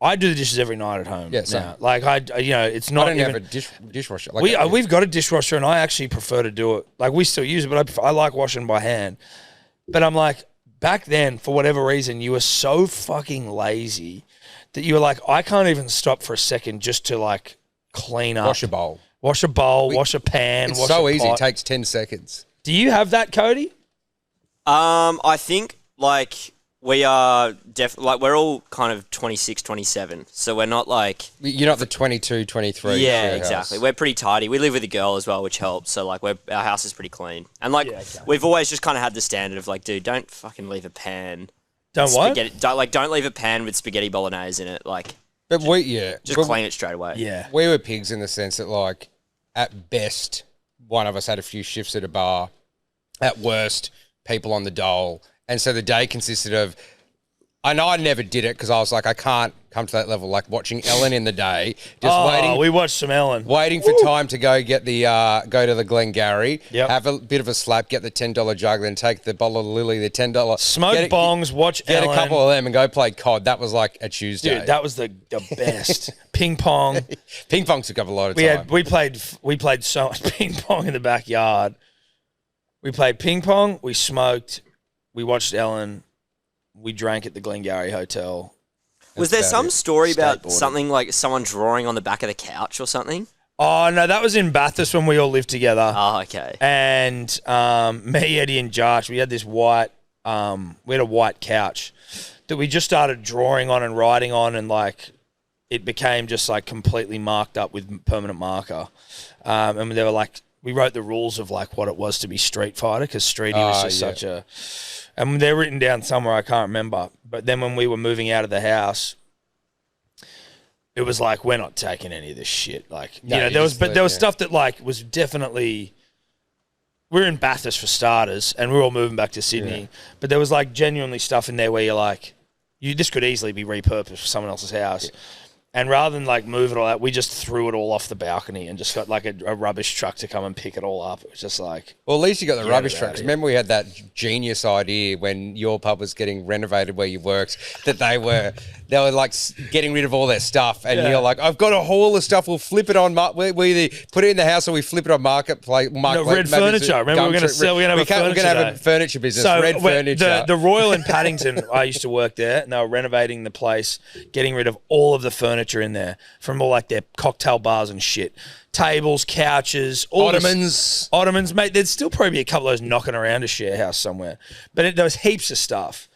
I do the dishes every night at home. Yeah, same. now. Like it's not. I don't even, have a dishwasher. Like we've got a dishwasher, and I actually prefer to do it. Like we still use it, but I like washing by hand. But I'm like, back then, for whatever reason, you were so fucking lazy that you were like, I can't even stop for a second just to like clean up, wash a bowl, wash a pan. It's wash so a easy. pot. It takes 10 seconds. Do you have that, Cody? I think like we are like we're all kind of 26, 27. So we're not like You're not the 22, 23. yeah, share exactly. house. We're pretty tidy. We live with a girl as well, which helps. So like our house is pretty clean. And like we've always just kind of had the standard of like, dude, don't fucking leave a pan. Don't what? Don't leave a pan with spaghetti bolognese in it. Like But just clean it straight away. Yeah. we were pigs in the sense that like at best one of us had a few shifts at a bar. At worst, people on the dole. And so the day consisted of, I know I never did it because I was like, I can't come to that level, like watching Ellen in the day, just we watched some Ellen. waiting for time to go get the go to the Glengarry, Yep. have a bit of a slap, get the $10 jug, then take the bottle of Lily, the $10. Smoke bongs, watch get Ellen. a couple of them and go play COD. That was like a Tuesday. Dude, that was the best. Ping pong. Ping pong took up a lot of time. We played so much ping pong in the backyard. We played ping pong, we smoked, we watched Ellen, we drank at the Glengarry Hotel. Was there about some it. story about Skateboarding. something like someone drawing on the back of the couch or something? Oh no, that was in Bathurst when we all lived together. Oh, okay. And me, Eddie, and Josh, we had this white couch that we just started drawing on and writing on, and like it became just like completely marked up with permanent marker. And they were like, we wrote the rules of like what it was to be Street Fighter because Streety was just such a, and they're written down somewhere, I can't remember. But then when we were moving out of the house, it was like, we're not taking any of this shit. Like, there was stuff that like was definitely, we're in Bathurst for starters and we're all moving back to Sydney. But there was like genuinely stuff in there where you're like, this could easily be repurposed for someone else's house. Yeah. And rather than like move it all out, we just threw it all off the balcony and just got like a rubbish truck to come and pick it all up. It was just like... Well, at least you got the rubbish truck. Remember we had that genius idea when your pub was getting renovated where you worked, that they were like getting rid of all their stuff. And you're like, I've got a haul of stuff. We'll flip it on... We either put it in the house or we flip it on Marketplace. Red furniture. Remember we're going to have a furniture business. So Red furniture. The Royal in Paddington, I used to work there, and they were renovating the place, getting rid of all of the furniture in there from all like their cocktail bars and shit, tables, couches, ottomans, mate. There'd still probably be a couple of those knocking around a share house somewhere, but there was heaps of stuff,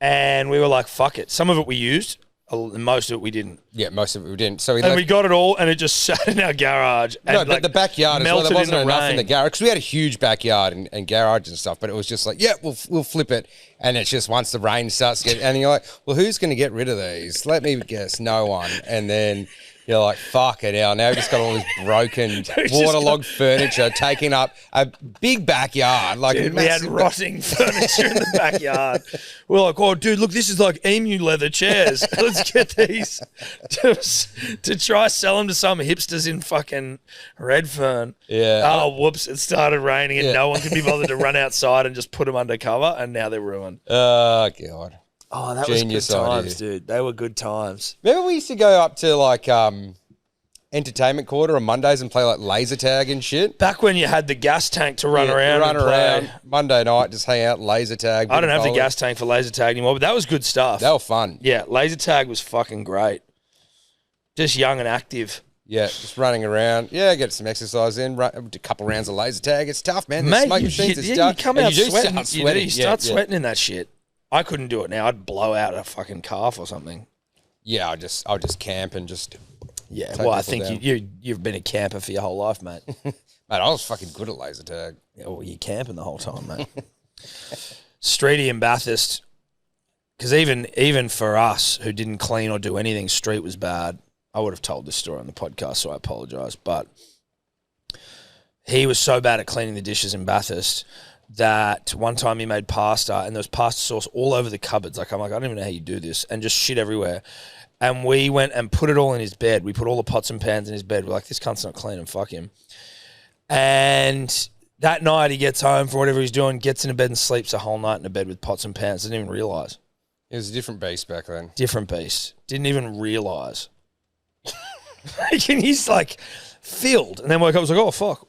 and we were like, fuck it. Some of it we used, Most of it we didn't. Yeah, most of it we didn't. So We got it all, and it just sat in our garage. And no, but the backyard as well. melted There wasn't in the enough rain. in the garage because we had a huge backyard and garage and stuff. But it was just like, yeah, we'll flip it, and it's just once the rain starts getting, and you're like, well, who's going to get rid of these? Let me guess, no one. And then you're like, fuck it, now we've just got all this broken waterlogged furniture taking up a big backyard. Like Dude, we had rotting furniture in the backyard. We're like, oh, dude, look, this is like emu leather chairs. Let's get these to try sell them to some hipsters in fucking Redfern. Yeah. Oh, whoops, it started raining and no one could be bothered to run outside and just put them under cover, and now they're ruined. Oh, God. Oh, that Genius was good times, idea. dude. They were good times. Remember we used to go up to like entertainment quarter on Mondays and play like laser tag and shit? Back when you had the gas tank to run around and play. Monday night, just hang out, laser tag. I don't have the bowling. gas tank for laser tag anymore, but that was good stuff. They were fun. Yeah, laser tag was fucking great. Just young and active. Yeah, just running around. Yeah, get some exercise in. Run, a couple rounds of laser tag. It's tough, man. Mate, Smoke you machines, it's you tough. come And out you do sweating. start sweating. You start sweating in that shit. I couldn't do it now. I'd blow out a fucking calf or something. Yeah, I'll just camp and just. Yeah, Take well, I people think down. you've been a camper for your whole life, mate. Mate, I was fucking good at laser tag. Yeah, well, you're camping the whole time, mate. Streety and Bathurst, because even for us who didn't clean or do anything, Street was bad. I would have told this story on the podcast, so I apologise. But he was so bad at cleaning the dishes in Bathurst that one time he made pasta and there was pasta sauce all over the cupboards. Like, I'm like, I don't even know how you do this, and just shit everywhere. And we went and put it all in his bed. We put all the pots and pans in his bed. We're like, this cunt's not clean, and fuck him. And that night he gets home for whatever he's doing, gets into bed and sleeps the whole night in a bed with pots and pans. Didn't even realise. It was a different beast back then. Different beast. Didn't even realise. And he's like filled. And then woke up, was like, oh, fuck.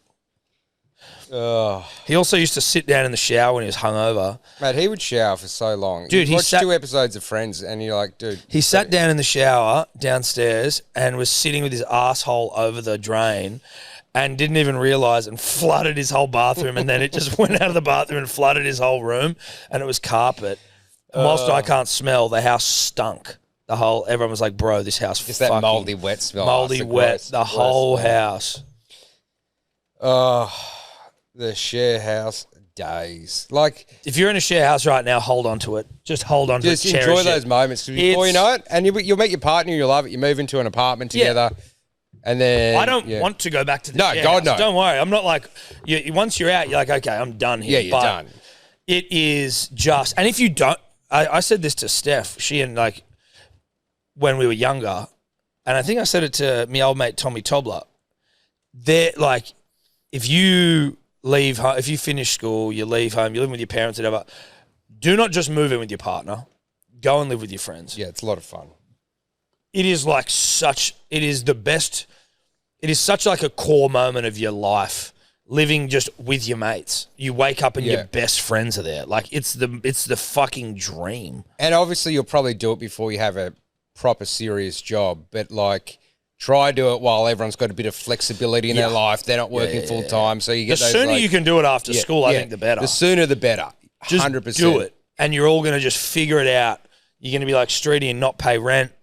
He also used to sit down in the shower when he was hungover. Mate, he would shower for so long. Dude, you he watch sat- 2 episodes of Friends and you're like, dude. He sat down in the shower downstairs and was sitting with his asshole over the drain and didn't even realise and flooded his whole bathroom, and then it just went out of the bathroom and flooded his whole room, and it was carpet. And whilst I can't smell, the house stunk. Everyone was like, bro, this house Just that mouldy, wet smell. Mouldy, That's the wet, gross- the worst whole smell. house. Oh, the share house days. Like, If you're in a share house right now, hold on to it. Just hold on to just it. Cherish enjoy it. those moments. 'Cause before you It's- know it, and you'll meet your partner, you'll love it. You move into an apartment Yeah. together, and then I don't want to go back to the No, share God, house. no. Don't worry. I'm not like, once you're out, you're like, okay, I'm done here. Yeah, you're But done. It is just, and if you don't, I said this to Steph, she and like, when we were younger, and I think I said it to my old mate Tommy Tobler, they're like, if you leave home, if you finish school, you leave home, you live with your parents, whatever, do not just move in with your partner. Go and live with your friends. Yeah, it's a lot of fun. It is like it is the best, it is such like a core moment of your life, living just with your mates. You wake up and Yeah. your best friends are there. Like, it's the fucking dream. And obviously, you'll probably do it before you have a proper serious job, but like, try do it while everyone's got a bit of flexibility in their life. They're not working full time, so you The get those, sooner like- you can do it after school, I think the better. The sooner the better. Just 100%. do it. And you're all going to just figure it out. You're going to be like Streety and not pay rent,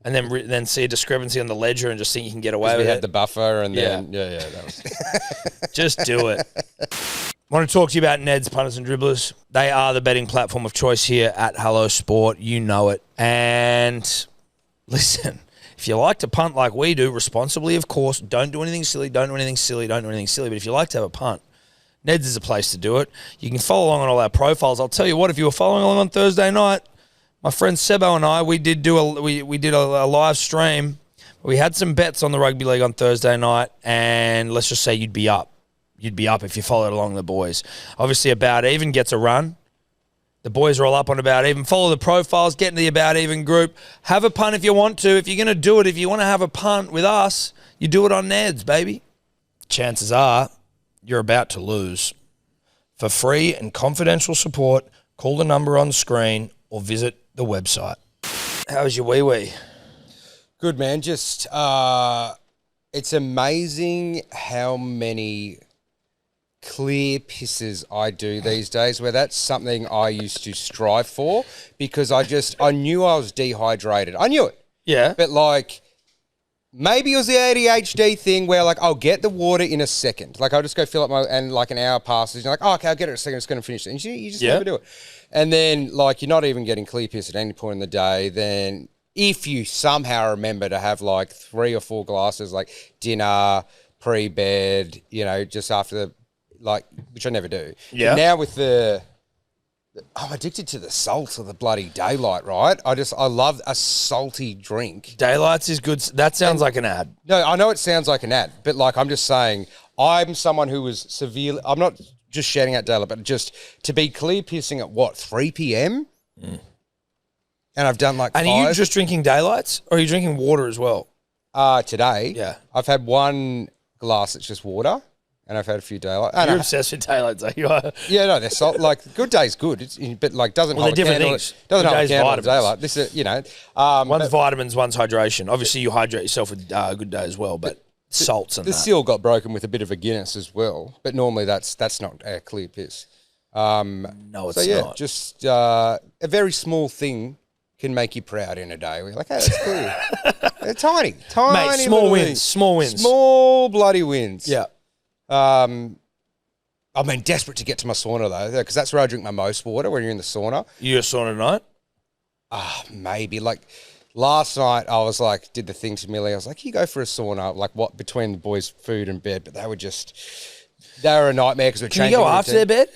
and then see a discrepancy on the ledger and just think you can get away We with had it. the buffer, and then that was. Just do it. Want to talk to you about Ned's Punters and Dribblers. They are the betting platform of choice here at Hello Sport. You know it. And listen, if you like to punt like we do, responsibly, of course, don't do anything silly, don't do anything silly. But if you like to have a punt, Ned's is a place to do it. You can follow along on all our profiles. I'll tell you what, if you were following along on Thursday night, my friend Sebo and I, we did a live stream. We had some bets on the rugby league on Thursday night, and let's just say you'd be up. You'd be up if you followed along the boys. Obviously, About Even gets a run. The boys are all up on About Even. Follow the profiles, get into the About Even group. Have a punt if you want to. If you're going to do it, if you want to have a punt with us, you do it on Ned's, baby. Chances are you're about to lose. For free and confidential support, call the number on the screen or visit the website. How's your wee-wee? Good, man. Just, it's amazing how many clear pisses I do these days, where that's something I used to strive for because I knew I was dehydrated. I knew it. Yeah. But like, maybe it was the ADHD thing where like, I'll get the water in a second. Like I'll just go fill up and like an hour passes. And you're like, oh, okay, I'll get it in a second. It's going to finish it. And you just never do it. And then like, you're not even getting clear piss at any point in the day. Then if you somehow remember to have like 3 or 4 glasses, like dinner, pre-bed, just after the, like, which I never do. Yeah. But now with I'm addicted to the salt of the bloody daylight, right? I love a salty drink. Daylights is good. That sounds like an ad. No, I know it sounds like an ad, but like I'm just saying, I'm someone who was severely, I'm not just shouting out daylight, but just to be clear pissing at 3 p.m? And I've done like And 5. are you just drinking daylights or are you drinking water as well? Today, Yeah. I've had 1 glass that's just water, and I've had a few daylight. You're obsessed with daylights, are you? Yeah, no, they're salt. Like good day's good, but like doesn't Well, hold they're a different candle. things. Doesn't Good hold a day's candle to vitamins. daylight. This is One's vitamins, one's hydration. Obviously, you hydrate yourself with Good Day as well, but salts and the that. seal got broken with a bit of a Guinness as well. But normally that's not a clear piss. No, it's So yeah, not. just a very small thing can make you proud in a day. We're like, hey, that's clear. They're tiny Mate, small little wins, things. small wins. Small bloody wins. Yeah. I mean, desperate to get to my sauna though, because that's where I drink my most water. When you're in the sauna, You a sauna night? maybe like last night I was like, did the thing to Millie. I was like, you go for a sauna, like what between the boys' food and bed, but they were a nightmare because we're Can changing. you go after their bed?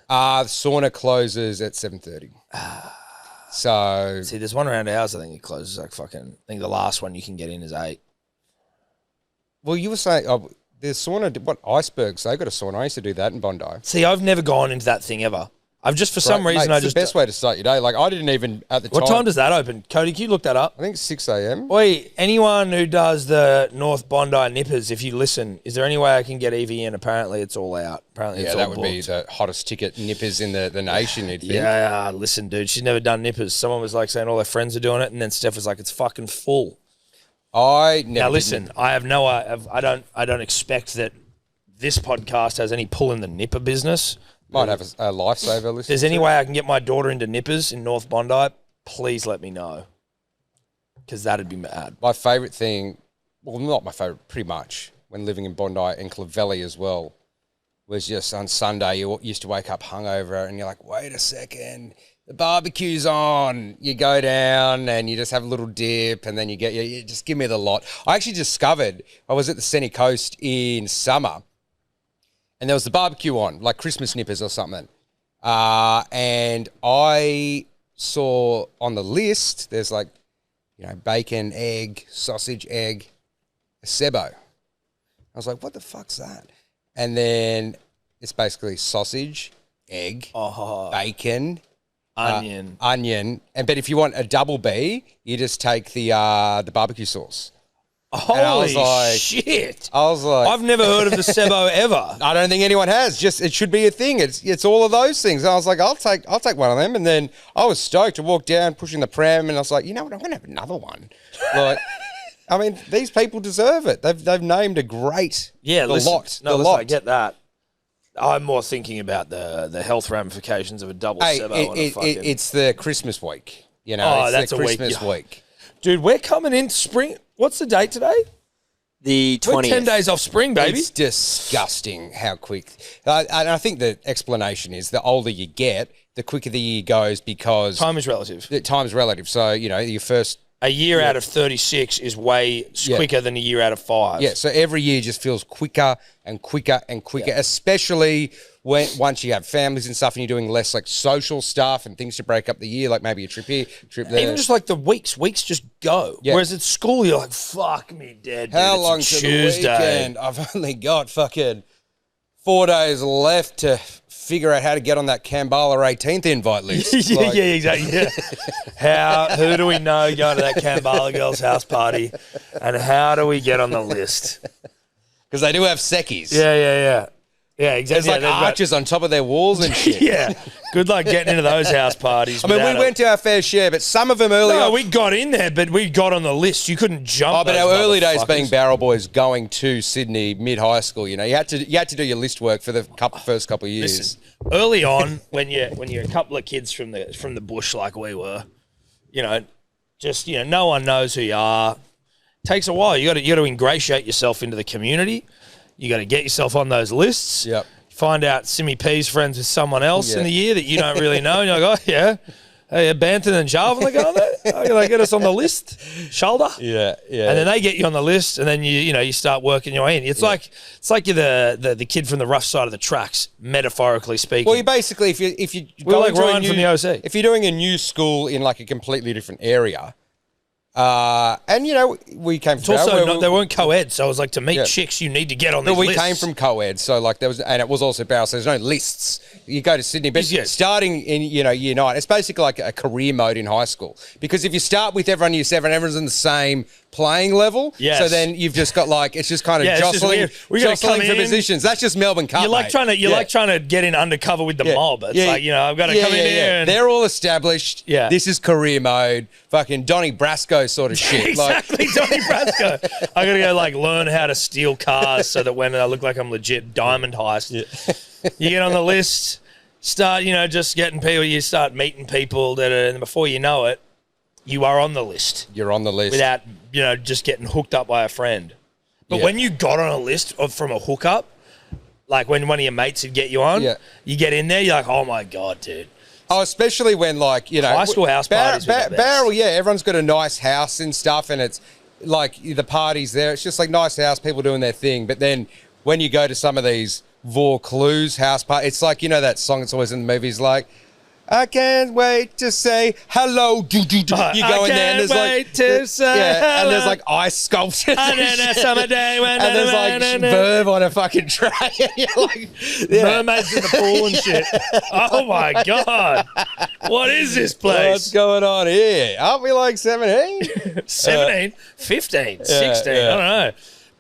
The sauna closes at 7:30. So See, there's one around ours. I think it closes like fucking. I think the last one you can get in is 8. well, you were saying the sauna. What icebergs? They got a sauna. I used to do that in Bondi. See, I've never gone into that thing ever. I've just for some Right, reason mate, I it's just. the best way to start your day. Like I didn't even at the time. What time does that open, Cody? Can you look that up? I think it's 6 a.m. Oi, anyone who does the North Bondi Nippers, if you listen, is there any way I can get Evie in? Apparently, it's all out. Apparently, Yeah, it's that all would booked. be the hottest ticket nippers in the nation. You'd think. Yeah, listen, dude, she's never done Nippers. Someone was like saying all her friends are doing it, and then Steph was like, "It's fucking full." I never. Now, did listen, nip- I have no, I don't expect that this podcast has any pull in the nipper business. Might have a lifesaver list. If there's any way I can get my daughter into Nippers in North Bondi, please let me know, because that'd be mad. My favourite thing, well, not my favourite, pretty much, when living in Bondi and Clovelly as well, was just on Sunday, you used to wake up hungover and you're like, wait a second, the barbecue's on. You go down and you just have a little dip and then you just give me the lot. I actually discovered, I was at the Sunny Coast in summer and there was the barbecue on, like Christmas nippers or something. And I saw on the list, there's like, bacon, egg, sausage, egg, a sebo. I was like, what the fuck's that? And then it's basically sausage, egg, bacon, Onion. onion. But if you want a double B, you just take the barbecue sauce. Holy like- shit! I was like, I've never heard of the Sebo ever. I don't think anyone has. Just it should be a thing. It's all of those things. And I was like, I'll take one of them. And then I was stoked to walk down, pushing the pram, and I was like, you know what? I'm gonna have another one. Like, I mean, these people deserve it. They've named a great Yeah, the listen, lot. No, the listen, lot. I get that. I'm more thinking about the health ramifications of a double Hey, Sebo on a fucking. it's the Christmas week. Oh, it's that's the a week, Christmas yeah. week. Dude, we're coming in spring. What's the date today? The We're 20th. 10 days off spring, baby. It's disgusting how quick. And I think the explanation is the older you get, the quicker the year goes because Time is relative. the time's relative. So, your first. A year out of 36 is way quicker than a year out of 5. Yeah, so every year just feels quicker and quicker and quicker, especially once you have families and stuff and you're doing less like social stuff and things to break up the year, like maybe a trip here, trip there. Even just like the weeks just go. Yeah. Whereas at school, you're like, fuck me dead, dude. How It's a long to the Tuesday. weekend? I've only got fucking 4 days left to figure out how to get on that Kambala 18th invite list. yeah, Like, yeah, exactly. Yeah. Who do we know going to that Kambala girl's house party? And how do we get on the list? Because they do have seckies. Yeah. Yeah, exactly. There's like they've got- arches on top of their walls and shit. Yeah. Good luck getting into those house parties. I mean, we without went to our fair share, but some of them early No, on. we got in there, but we got on the list. You couldn't jump. Oh, but those our early days being motherfuckers. barrel boys going to Sydney mid-high school, you had to do your list work for the first couple of years. Listen, early on, when you're a couple of kids from the bush like we were, no one knows who you are. Takes a while. You got to ingratiate yourself into the community. You got to get yourself on those lists. Yep. Find out Simmy P's friends with someone else Yeah. in the year that you don't really know. And you're like, oh yeah, hey, Banton and Jarvan, they go on there. Oh, they get us on the list. Shoulder. Yeah, yeah. And then they get you on the list, and then you start working your way in. It's like you're the kid from the rough side of the tracks, metaphorically speaking. Well, you basically, if you We're go like into a Ryan new, from the OC. if you're doing a new school in like a completely different area, and we came It's from also not, they weren't co-ed, so it was like to meet Yeah. chicks, you need to get on No, these we lists. came from co-ed, so like there was, and it was also barrel. So there's no lists. You go to Sydney, but Yeah. starting in year 9, it's basically like a career mode in high school. Because if you start with everyone year 7, everyone's in the same playing level. Yes. So then you've just got like it's just kind of Yeah, it's just jostling, weird. We gotta jostling come for in. positions. That's just Melbourne Cup. You're like mate. trying to Yeah. trying to get in undercover with the Yeah. mob. It's Yeah. like I've got to come in here. And They're all established. Yeah. This is career mode. Fucking Donnie Brasco sort of shit. Exactly, Donnie Brasco. I gotta go like learn how to steal cars so that when I look like I'm legit diamond heist, you get on the list, start just getting people. You start meeting people that are, and before you know it, you are on the list You're on the list. without just getting hooked up by a friend. But Yeah. when you got on a list from a hookup, like when one of your mates would get you on, Yeah. you get in there, you're like, oh my god, dude. Oh, especially when High school house parties were the best. Barrel, yeah, everyone's got a nice house and stuff, and it's like the parties there. It's just like nice house, people doing their thing. But then when you go to some of these Vaucluse house parties, it's like that song that's always in the movies, like I can't wait to say hello. You go in there and there's like to say and there's hello. like ice sculptures And then a summer day when and there's like verb on a fucking tray. And you're like, mermaids in the pool and shit. Oh my god. What is this what's place? going on here? Aren't we like 17? 17, 15, 16, yeah. I don't know.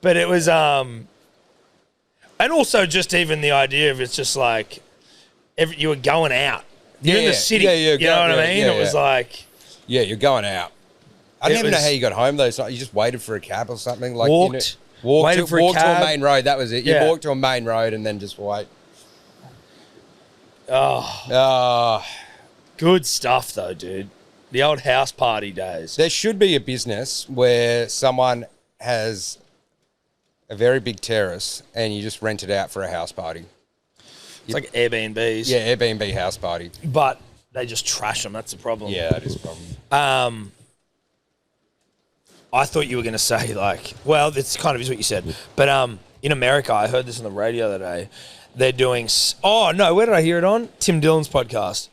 But it was and also just even the idea of it's just like you were going out. You're in the city. Yeah, yeah, you know what I mean? yeah, It was like Yeah, you're going out. I It don't even know was- how you got home though. So you just waited for a cab or something. Like Walked, walked waited to, for a walked to cab. a main road. That was it. You Yeah. walked to a main road and then just wait. oh, good stuff though, dude. The old house party days. There should be a business where someone has a very big terrace and you just rent it out for a house party. It's like Airbnbs. Yeah, Airbnb house party. But they just trash them. That's the problem. Yeah, that is a problem. I thought you were going to say well, it's kind of is what you said. But in America, I heard this on the radio the other day. They're doing. Oh no, where did I hear it on? Tim Dillon's podcast.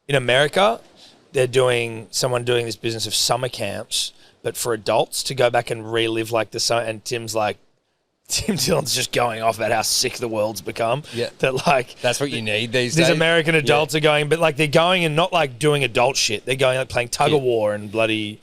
In America, they're doing this business of summer camps, but for adults to go back and relive like the summer. And Tim Dillon's just going off about how sick the world's become. Yeah. That like That's what you need these these days. American adults are going, but like they're going and not like doing adult shit. They're going like playing tug of war and bloody.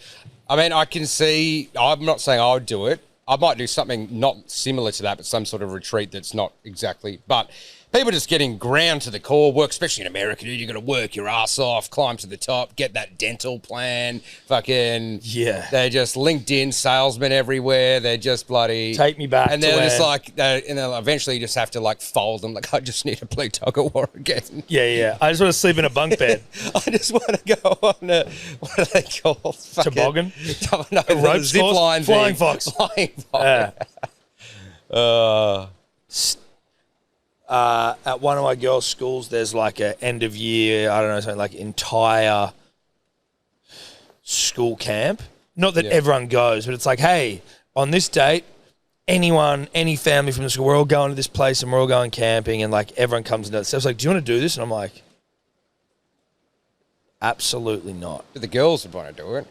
I mean, I can see. I'm not saying I would do it. I might do something not similar to that, but some sort of retreat that's not exactly. But people just getting ground to the core, work, especially in America, dude. You got to work your ass off, climb to the top, get that dental plan. Fucking Yeah. They're just LinkedIn salesmen everywhere. They're just bloody Take me back and to they're just when- like, and they'll eventually you just have to like fold them. Like I just need to play tug of war again. Yeah. I just want to sleep in a bunk bed. I just want to go on a, what are they called? Fucking- Toboggan? No, the rope zip course? line Flying thing. fox. Flying fox. Yeah. Uh, At one of my girls' schools, there's like a end of year, I don't know, something like entire school camp. Not that Yeah. everyone goes, but it's like, hey, on this date, any family from the school, we're all going to this place and we're all going camping, and like everyone comes and does. So it's like, do you want to do this? And I'm like, absolutely not. but the girls would want to do it.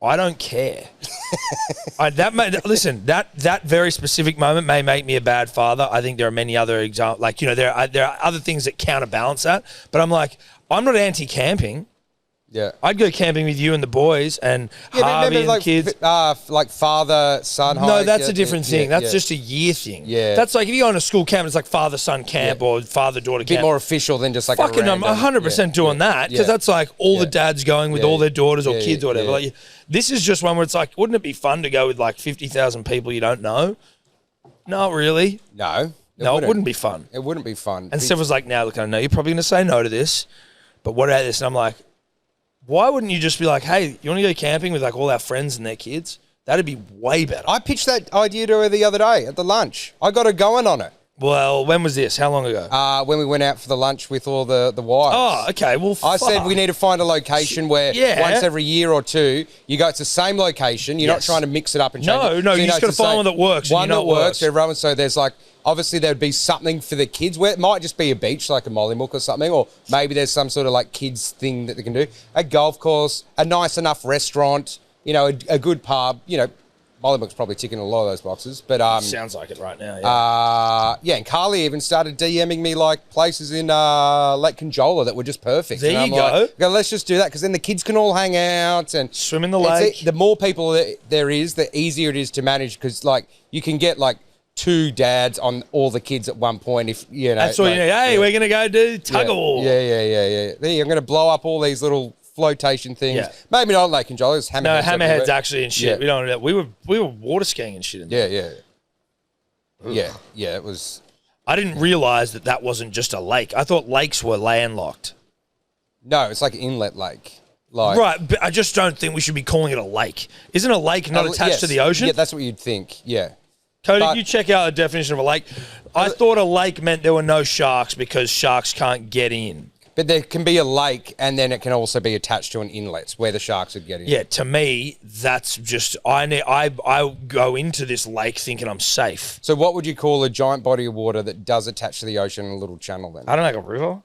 I don't care. Listen, that very specific moment may make me a bad father. I think there are many other examples. Like, there are other things that counterbalance that. But I'm like, I'm not anti-camping. Yeah. I'd go camping with you and the boys and Harvey and like, the kids. like father, son hike. No, that's a different thing. That's just a year thing. Yeah. That's like if you go on a school camp, it's like father-son camp or father-daughter a bit camp. more official than just like Fucking, a I'm random, 100% doing that because that's like all the dads going with all their daughters or kids or whatever. yeah. Like, this is just one where it's like, wouldn't it be fun to go with like 50,000 people you don't know? Not really. No. It wouldn't be fun. It wouldn't be fun. And Steph was like, now, look, I know you're probably going to say no to this, but what about this? And I'm like, why wouldn't you just be like, hey, you want to go camping with like all our friends and their kids? That'd be way better. I pitched that idea to her the other day at the lunch. I got her going on it. Well, when was this? How long ago? When we went out for the lunch with all the wives. Oh, okay. Well, I said we need to find a location where once every year or two, you go, it's the same location. You're not trying to mix it up and change it. No, you just got to find one that works. One that works. Everyone. So there's like, obviously there'd be something for the kids where it might just be a beach, like a Mollymook or something, or maybe there's some sort of like kids thing that they can do. A golf course, a nice enough restaurant, you know, a good pub, you know. Mollymook's probably ticking a lot of those boxes, but sounds like it right now. And Carly even started DMing me like places in Lake Conjola that were just perfect. There and you I'm go, let's just do that because then the kids can all hang out and swim in the lake. The more people that there is, the easier it is to manage because like you can get like 2 dads on all the kids at one point if you know. That's all you need. Hey, we're gonna go do tug of war. Yeah. There, I'm gonna blow up all these little flotation things. Yeah. Maybe not Lake Conjola. It's Hammerheads. No, Hammerheads everywhere. actually and shit. Yeah. We were water skiing and shit. Yeah. It was. I didn't realize that wasn't just a lake. I thought lakes were landlocked. No, it's like an inlet lake. Like, right, but I just don't think we should be calling it a lake. Isn't a lake not attached to the ocean? Yeah, that's what you'd think. Yeah. Cody, you check out the definition of a lake. I thought a lake meant there were no sharks because sharks can't get in. But there can be a lake, and then it can also be attached to an inlet where the sharks would get in. Yeah, to me, that's just I go into this lake thinking I'm safe. So what would you call a giant body of water that does attach to the ocean in a little channel then? I don't know, like a river?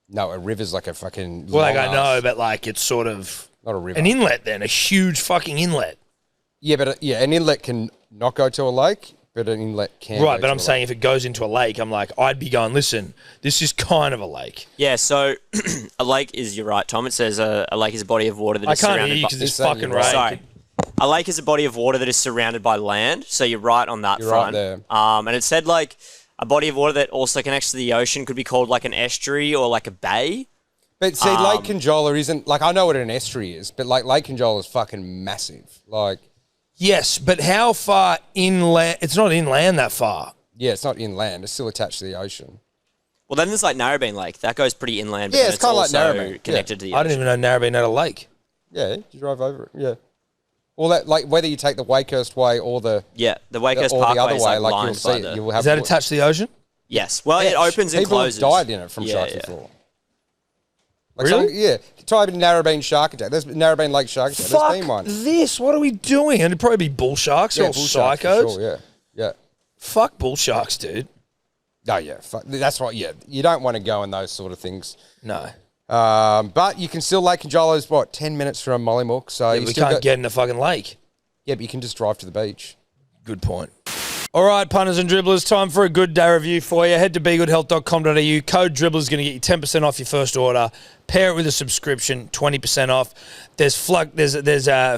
No, a river's like a fucking... Well, like I know, but like it's sort of... Not a river. An inlet then, a huge fucking inlet. Yeah, but an inlet can not go to a lake, but an inlet can Right, but I'm saying if it goes into a lake, I'm like, I'd be going, listen, this is kind of a lake. Yeah, so a lake is, you're right, Tom. It says a lake is a body of water that is surrounded by... I can't hear you because it's fucking rain. Sorry. A lake is a body of water that is surrounded by land, so you're right on that front. Right there. And it said like a body of water that also connects to the ocean could be called like an estuary or like a bay. But see, Lake Conjola isn't... Like, I know what an estuary is, but like Lake Conjola is fucking massive. Like... Yes, but how far inland? It's not inland that far. Yeah, it's not inland. It's still attached to the ocean. Well, then there's like Narrabeen Lake. That goes pretty inland. But yeah, it's kind of like Narrabeen. Connected to the I ocean. didn't even know Narrabeen had a lake. Yeah, you drive over it. Yeah. Well, that like whether you take the Wakehurst way or the the Wakehurst or Parkway the other is way, like you'll lined see by it. the... You will have Is that attached to the ocean? Yes. Well, it opens and People closes. have died in it from sharks before. Like really? Type in Narrabeen shark attack. There's Narrabeen Lake shark attack. Fuck There's been one. this. What are we doing? And it'd probably be bull sharks or Bull sharks for psychos. sure, yeah. Fuck bull sharks, dude. No, yeah. That's right. Yeah, you don't want to go in those sort of things. No. But you can still Lake Conjola's 10 minutes from Mollymook, so Yeah, we can't get in the fucking lake. Yeah, but you can just drive to the beach. Good point. All right, punters and dribblers, time for a good day review for you. Head to begoodhealth.com.au. Code DRIBBLER is going to get you 10% off your first order. Pair it with a subscription, 20% off. There's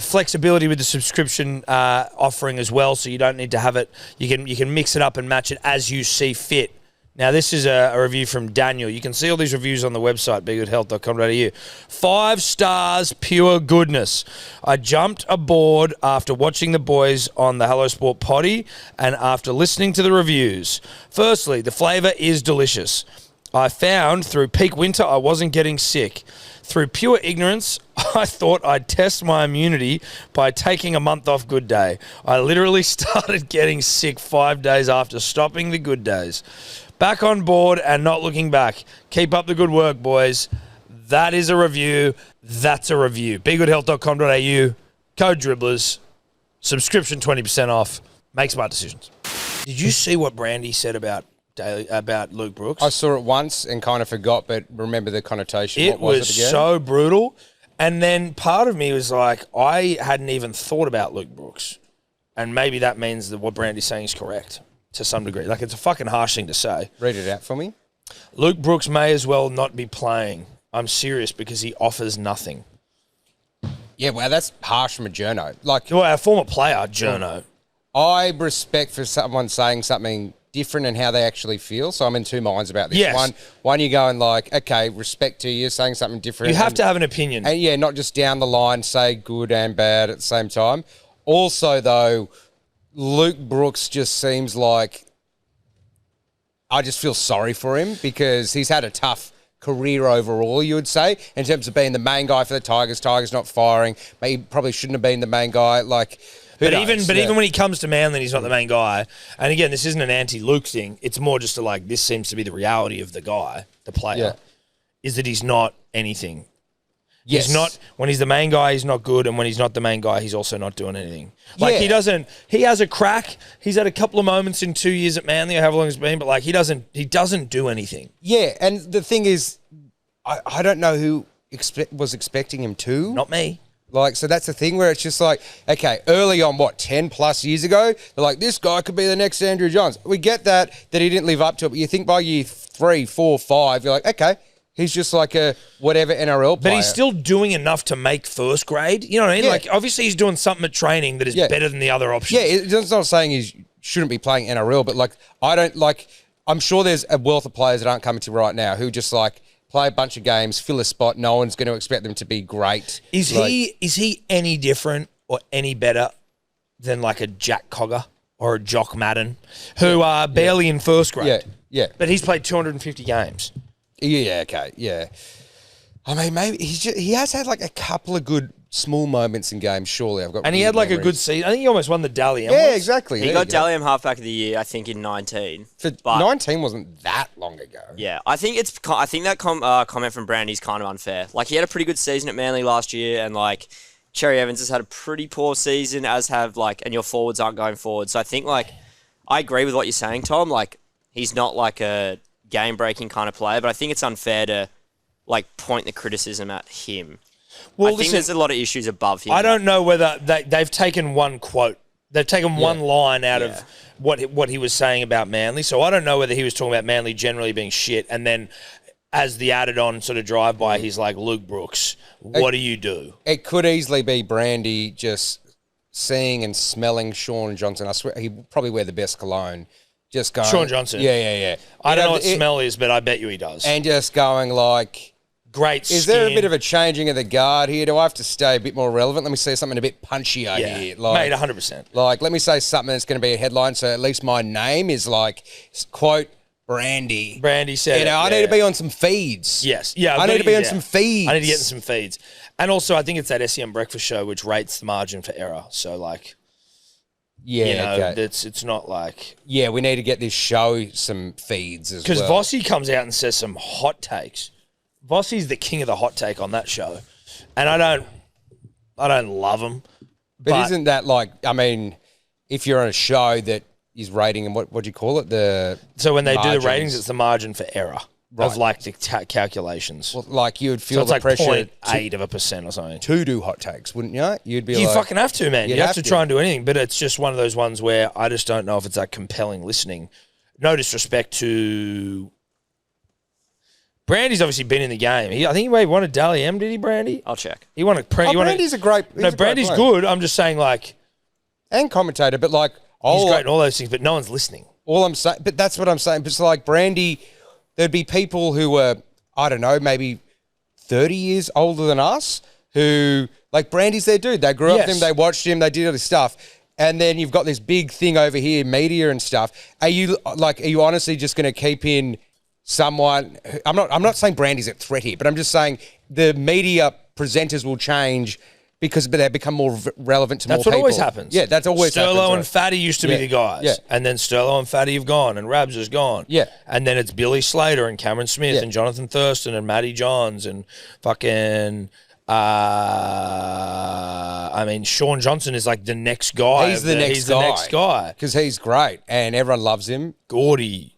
flexibility with the subscription offering as well, so you don't need to have it. You can mix it up and match it as you see fit. Now, this is a review from Daniel. You can see all these reviews on the website, begoodhealth.com.au. 5 stars, pure goodness. I jumped aboard after watching the boys on the Hello Sport potty and after listening to the reviews. Firstly, the flavour is delicious. I found through peak winter I wasn't getting sick. Through pure ignorance, I thought I'd test my immunity by taking a month off Good Day. I literally started getting sick 5 days after stopping the Good Days. Back on board and not looking back. Keep up the good work, boys. That is a review. That's a review. BeGoodHealth.com.au. Code Dribblers. Subscription 20% off. Make smart decisions. Did you see what Brandy said about Luke Brooks? I saw it once and kind of forgot, but remember the connotation. It was so brutal. And then part of me was like, I hadn't even thought about Luke Brooks. And maybe that means that what Brandy's saying is correct. To some degree. Like, it's a fucking harsh thing to say. Read it out for me. Luke Brooks may as well not be playing. I'm serious because he offers nothing. Yeah, well, that's harsh from a journo. Like, Well, our former player, Journo. I respect for someone saying something different and how they actually feel. So I'm in two minds about this. Yes. One, you're going like, okay, respect to you, saying something different. You have to have an opinion. And yeah, not just down the line, say good and bad at the same time. Also, though, Luke Brooks just seems like I just feel sorry for him because he's had a tough career overall, you would say, in terms of being the main guy for the Tigers. Tigers not firing. Maybe probably shouldn't have been the main guy. Like, But even when he comes to Manly, he's not the main guy. And again, this isn't an anti-Luke thing. It's more just this seems to be the reality of the guy, the player, is that he's not anything. Yes. He's not, when he's the main guy, he's not good. And when he's not the main guy, he's also not doing anything. He has a crack. He's had a couple of moments in 2 years at Manly, or however long it's been, but he doesn't do anything. Yeah, and the thing is, I don't know who was expecting him to. Not me. So that's the thing where it's just like, okay, early on, 10 plus years ago, they're like, this guy could be the next Andrew Johns. We get that he didn't live up to it, but you think by year 3, 4, 5, you're like, okay, he's just like a whatever NRL player. But he's still doing enough to make first grade. You know what I mean? Yeah. Obviously he's doing something at training that is better than the other options. Yeah, it's not saying he shouldn't be playing NRL, but I'm sure there's a wealth of players that aren't coming to right now who just play a bunch of games, fill a spot. No one's going to expect them to be great. Is he any different or any better than a Jack Cogger or a Jock Madden, who are barely in first grade? Yeah. But he's played 250 games. Yeah, okay, yeah. I mean, maybe he has had a couple of good small moments in games, surely. And he had a good season. I think he almost won the Dally M. Yeah, exactly. He got Dally M halfback of the year, I think, in 19. But 19 wasn't that long ago. Yeah, I think that comment from Brandy's kind of unfair. He had a pretty good season at Manly last year, and Cherry Evans has had a pretty poor season, as have and your forwards aren't going forward. So I think I agree with what you're saying, Tom. He's not a game-breaking kind of player, but I think it's unfair to point the criticism at him. Well, I think there's a lot of issues above him. I don't know whether they've taken one quote. They've taken one line out of what he was saying about Manly. So I don't know whether he was talking about Manly generally being shit, and then as the added on sort of drive-by, he's like, Luke Brooks, what do you do? It could easily be Brandy just seeing and smelling Sean Johnson. I swear he'd probably wear the best cologne. Just going, Sean Johnson. Yeah. I don't know what smell is, but I bet you he does. And just going great skin. Is there a bit of a changing of the guard here? Do I have to stay a bit more relevant? Let me say something a bit punchier here. Mate, 100%. Let me say something that's going to be a headline, so at least my name is quote, Brandy. Brandy said I need to be on some feeds. Yes. Yeah. I need to be on some feeds. I need to get in some feeds. And also, I think it's that SEM breakfast show which rates the margin for error. So, it's not Yeah, we need to get this show some feeds as well. Because Vossi comes out and says some hot takes. Vossi's the king of the hot take on that show. And I don't love him. But isn't that if you're on a show that is rating, and what do you call it? So when they margins. do the ratings, it's the margin for error of the calculations. Well, you would feel so the pressure 0.8% or something. To do hot takes, wouldn't you? You'd be You fucking have to, man. You have to try and do anything. But it's just one of those ones where I just don't know if it's that compelling listening. No disrespect to... Brandy's obviously been in the game. I think he maybe won a Dally M, did he, Brandy? I'll check. He won a... Brandy's a great... No, Brandy's good. I'm just saying, and commentator, but he's great and all those things, but no one's listening. All I'm saying... But that's what I'm saying. But it's Brandy... There'd be people who were, I don't know, maybe 30 years older than us who... Brandy's their dude. They grew up with him. They watched him. They did all this stuff. And then you've got this big thing over here, media and stuff. Are you honestly just going to keep in... someone, I'm not saying Brandy's at threat here, but I'm just saying the media presenters will change because they become more relevant to more people. That's what always happens. Yeah, that's always happens. Sterlo and Fatty used to be the guys. Yeah. And then Sterlo and Fatty have gone and Rabs is gone. Yeah. And then it's Billy Slater and Cameron Smith and Jonathan Thurston and Matty Johns and fucking... Sean Johnson is the next guy. He's the next guy. Because he's great and everyone loves him. Gordy.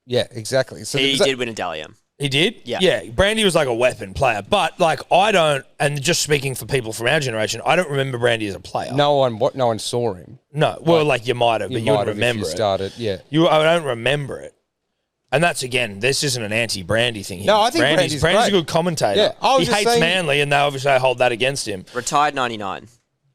Yeah, exactly. So he did win a Dally M. He did? Yeah. Yeah. Brandy was a weapon player. But, I don't, and just speaking for people from our generation, I don't remember Brandy as a player. No one saw him. No. Well, you might have, but you wouldn't remember it. I don't remember it. And that's, again, this isn't an anti-Brandy thing here. No, I think Brandy's a great. good commentator. Yeah, I was he just hates saying- Manly, and they obviously hold that against him. Retired 99.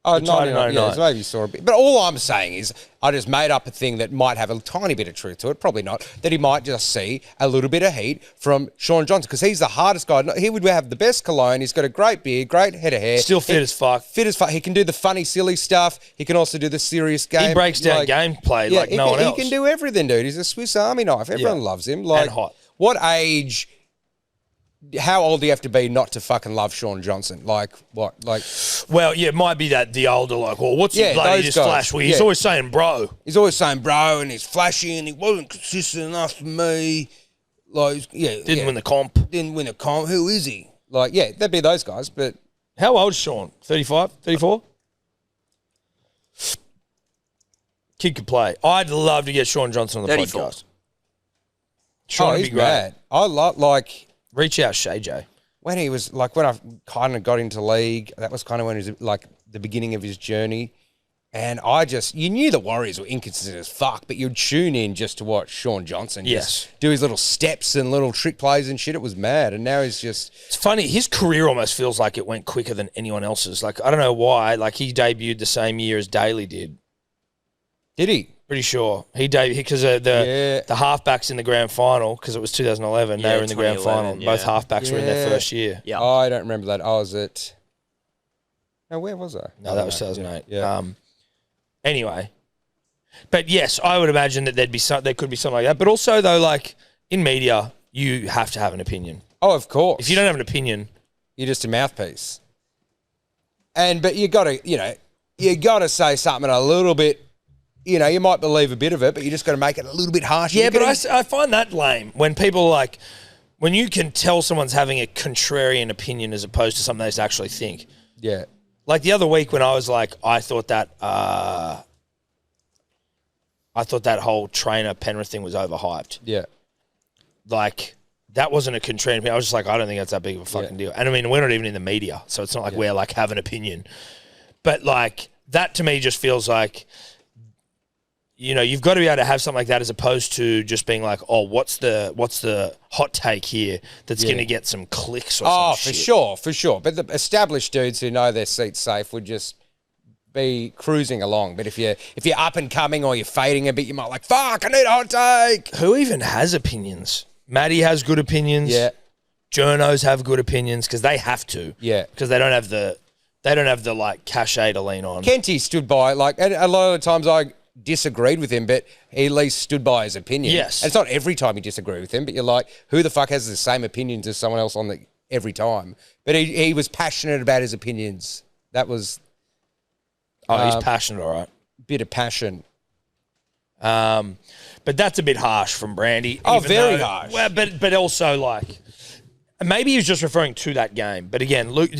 Oh, Retired 99. in Yeah, so maybe you saw a bit. But all I'm saying is I just made up a thing that might have a tiny bit of truth to it, probably not, that he might just see a little bit of heat from Sean Johnson because he's the hardest guy. He would have the best cologne. He's got a great beard, great head of hair. Still fit as fuck. Fit as fuck. He can do the funny, silly stuff. He can also do the serious game. He breaks down gameplay like no one else. He can do everything, dude. He's a Swiss Army knife. Everyone loves him. Like, And hot. What age... How old do you have to be not to fucking love Sean Johnson? Like, what? Like... Well, yeah, it might be that the older, like, well, what's he bloody those just guys. flash? Well, he's always saying bro. He's always saying bro, and he's flashy, and he wasn't consistent enough for me. Like, Didn't win the comp. Didn't win a comp. Who is he? Like, yeah, that'd be those guys, but... How old is Sean? 35? 34? Kid could play. I'd love to get Sean Johnson on the 34. podcast. Sean would he's be great. mad. I like... Reach out, Shay J. When he was, like, when I kind of got into league, that was kind of when he was, like, the beginning of his journey. And you knew the Warriors were inconsistent as fuck, but you'd tune in just to watch Sean Johnson just do his little steps and little trick plays and shit. It was mad. And now he's just... It's funny. His career almost feels like it went quicker than anyone else's. Like, I don't know why. Like, he debuted the same year as Daly did. Did he? Pretty sure. He debuted because the halfbacks in the grand final, because it was 2011, they Yeah, were in the grand final. 2011, Both yeah. halfbacks were in their first year. Yeah. Oh, I don't remember that. I was at... No, where was I? No, that was 2008. Yeah. Anyway, but yes, I would imagine that there could be something like that. But also, though, like in media, you have to have an opinion. Oh, of course. If you don't have an opinion, you're just a mouthpiece. But you got to say something a little bit. You know, you might believe a bit of it, but you just got to make it a little bit harsher. yeah. But I find that lame when people like when you can tell someone's having a contrarian opinion as opposed to something they just actually think. Yeah. Like the other week when I was like, I thought that whole trainer Penrith thing was overhyped. Yeah. Like, that wasn't a contrarian opinion. I was just like, I don't think that's that big of a fucking deal. And I mean, we're not even in the media, so it's not like we're like have an opinion. But like, that to me just feels like, you know, you've got to be able to have something like that as opposed to just being like, oh, what's the hot take here that's going to get some clicks or Oh, some for shit. sure, for sure. But the established dudes who know their seat's safe would just be cruising along. But if you're up and coming or you're fading a bit, you might like, fuck, I need a hot take. Who even has opinions? Maddie has good opinions. Yeah. Journos have good opinions because they have to. Yeah. Because they don't have the like cachet to lean on. Kenty stood by, like, and a lot of the times I disagreed with him, but he at least stood by his opinion. Yes. And it's not every time you disagree with him, but you're like, who the fuck has the same opinions as someone else every time? But he was passionate about his opinions. That was He's passionate, all right. a bit of passion. But that's a bit harsh from Brandy. Oh, even very though- harsh. Well, but also like maybe he was just referring to that game. But again, Luke.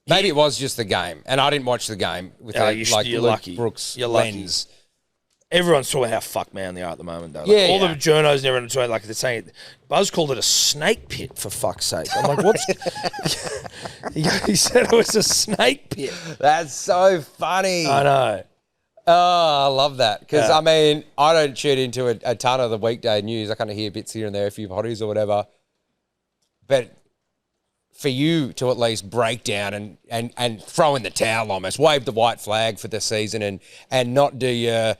Maybe it was just the game, and I didn't watch the game with Oh, Luke you're lucky. Brooks' You're lucky. lens. Everyone's talking how fuck man they are at the moment, though. Like, Yeah, all yeah. the journos and everyone are talking, like they're saying, Buzz called it a snake pit for fuck's sake. I'm like, what's? He said it was a snake pit. That's so funny. I know. Oh, I love that. Because, Yeah. I mean, I don't tune into a ton of the weekday news. I kind of hear bits here and there, a few hotties or whatever. But for you to at least break down and throw in the towel almost, wave the white flag for the season and not do your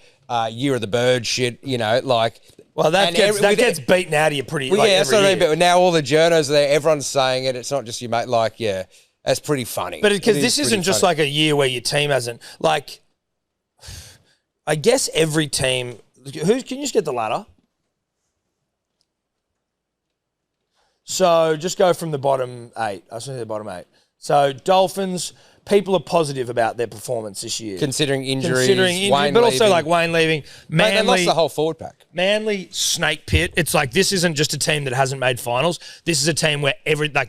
year of the bird shit, you know, like... Well, that and gets beaten out of you pretty. Well, like, yeah, that's every what I mean. year. But now all the journos are there, everyone's saying it. It's not just you, mate. Like, yeah, that's pretty funny. But because It this is isn't pretty just funny. like a year where your team hasn't like. I guess every team. Can you just get the ladder? So just go from the bottom 8. I was saying the bottom 8. So Dolphins. People are positive about their performance this year, considering injuries, Wayne but also leaving. like Wayne leaving. Mate, they lost Manly, the whole forward pack. Manly snake pit. It's like this isn't just a team that hasn't made finals. This is a team where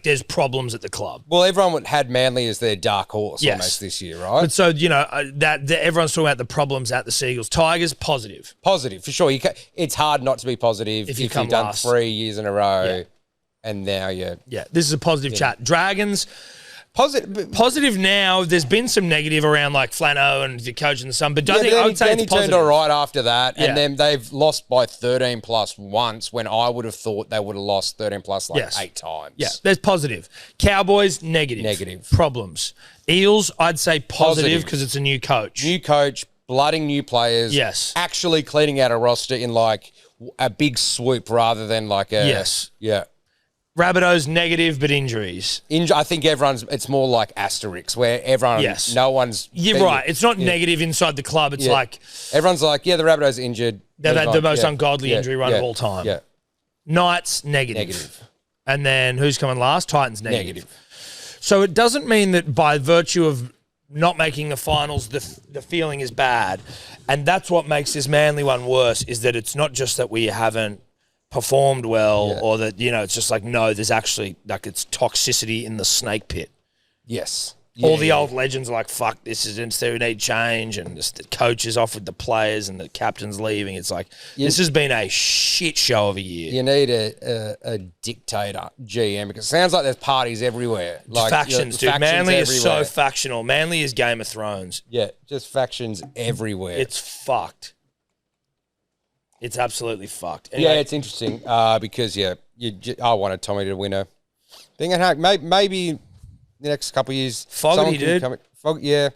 there's problems at the club. Well, everyone had Manly as their dark horse Yes. almost this year, right? But so you know that everyone's talking about the problems at the Seagulls. Tigers positive. Positive, for sure. It's hard not to be positive If if you you've come done last. 3 years in a row Yeah. and now you're... Yeah, this is a positive chat. Dragons Positive now. There's been some negative around like Flano and the coach and the son, but I would say then it's he positive. turned all right after that, Yeah. and then they've lost by 13 plus once when I would have thought they would have lost 13 plus like Yes. 8 times. Yeah, there's positive. Cowboys, negative. Negative. Problems. Eels, I'd say positive Positive. because it's a new coach. New coach, blooding new players. Yes. Actually cleaning out a roster in like a big swoop rather than like a. Yes. Yeah. Rabbitohs, negative, but injuries. I think it's more like asterisks where everyone, Yes. no one's. You're right. It's not negative inside the club. It's Yeah. like Everyone's like, the Rabbitohs are injured. they've had the most ungodly Yeah. injury run Yeah. of all time. Yeah. Knights, negative. Negative. And then who's coming last? Titans, negative. Negative. So it doesn't mean that by virtue of not making the finals, the feeling is bad. And that's what makes this Manly one worse, is that it's not just that we haven't performed well or that, it's just like, no, there's actually, like, it's toxicity in the snake pit. Yes. All the old legends are like, fuck, this is we need change, and just the coach is off with the players and the captain's leaving. It's like, this has been a shit show of a year. You need a dictator GM because it sounds like there's parties everywhere. Like Factions, dude. factions Manly is so everywhere. factional. Manly is Game of Thrones. Yeah, just factions everywhere. It's fucked. It's absolutely fucked. Yeah, Anyway, it's interesting because I wanted Tommy to win a thing, and maybe the next couple of years, Fogarty, dude. Yeah,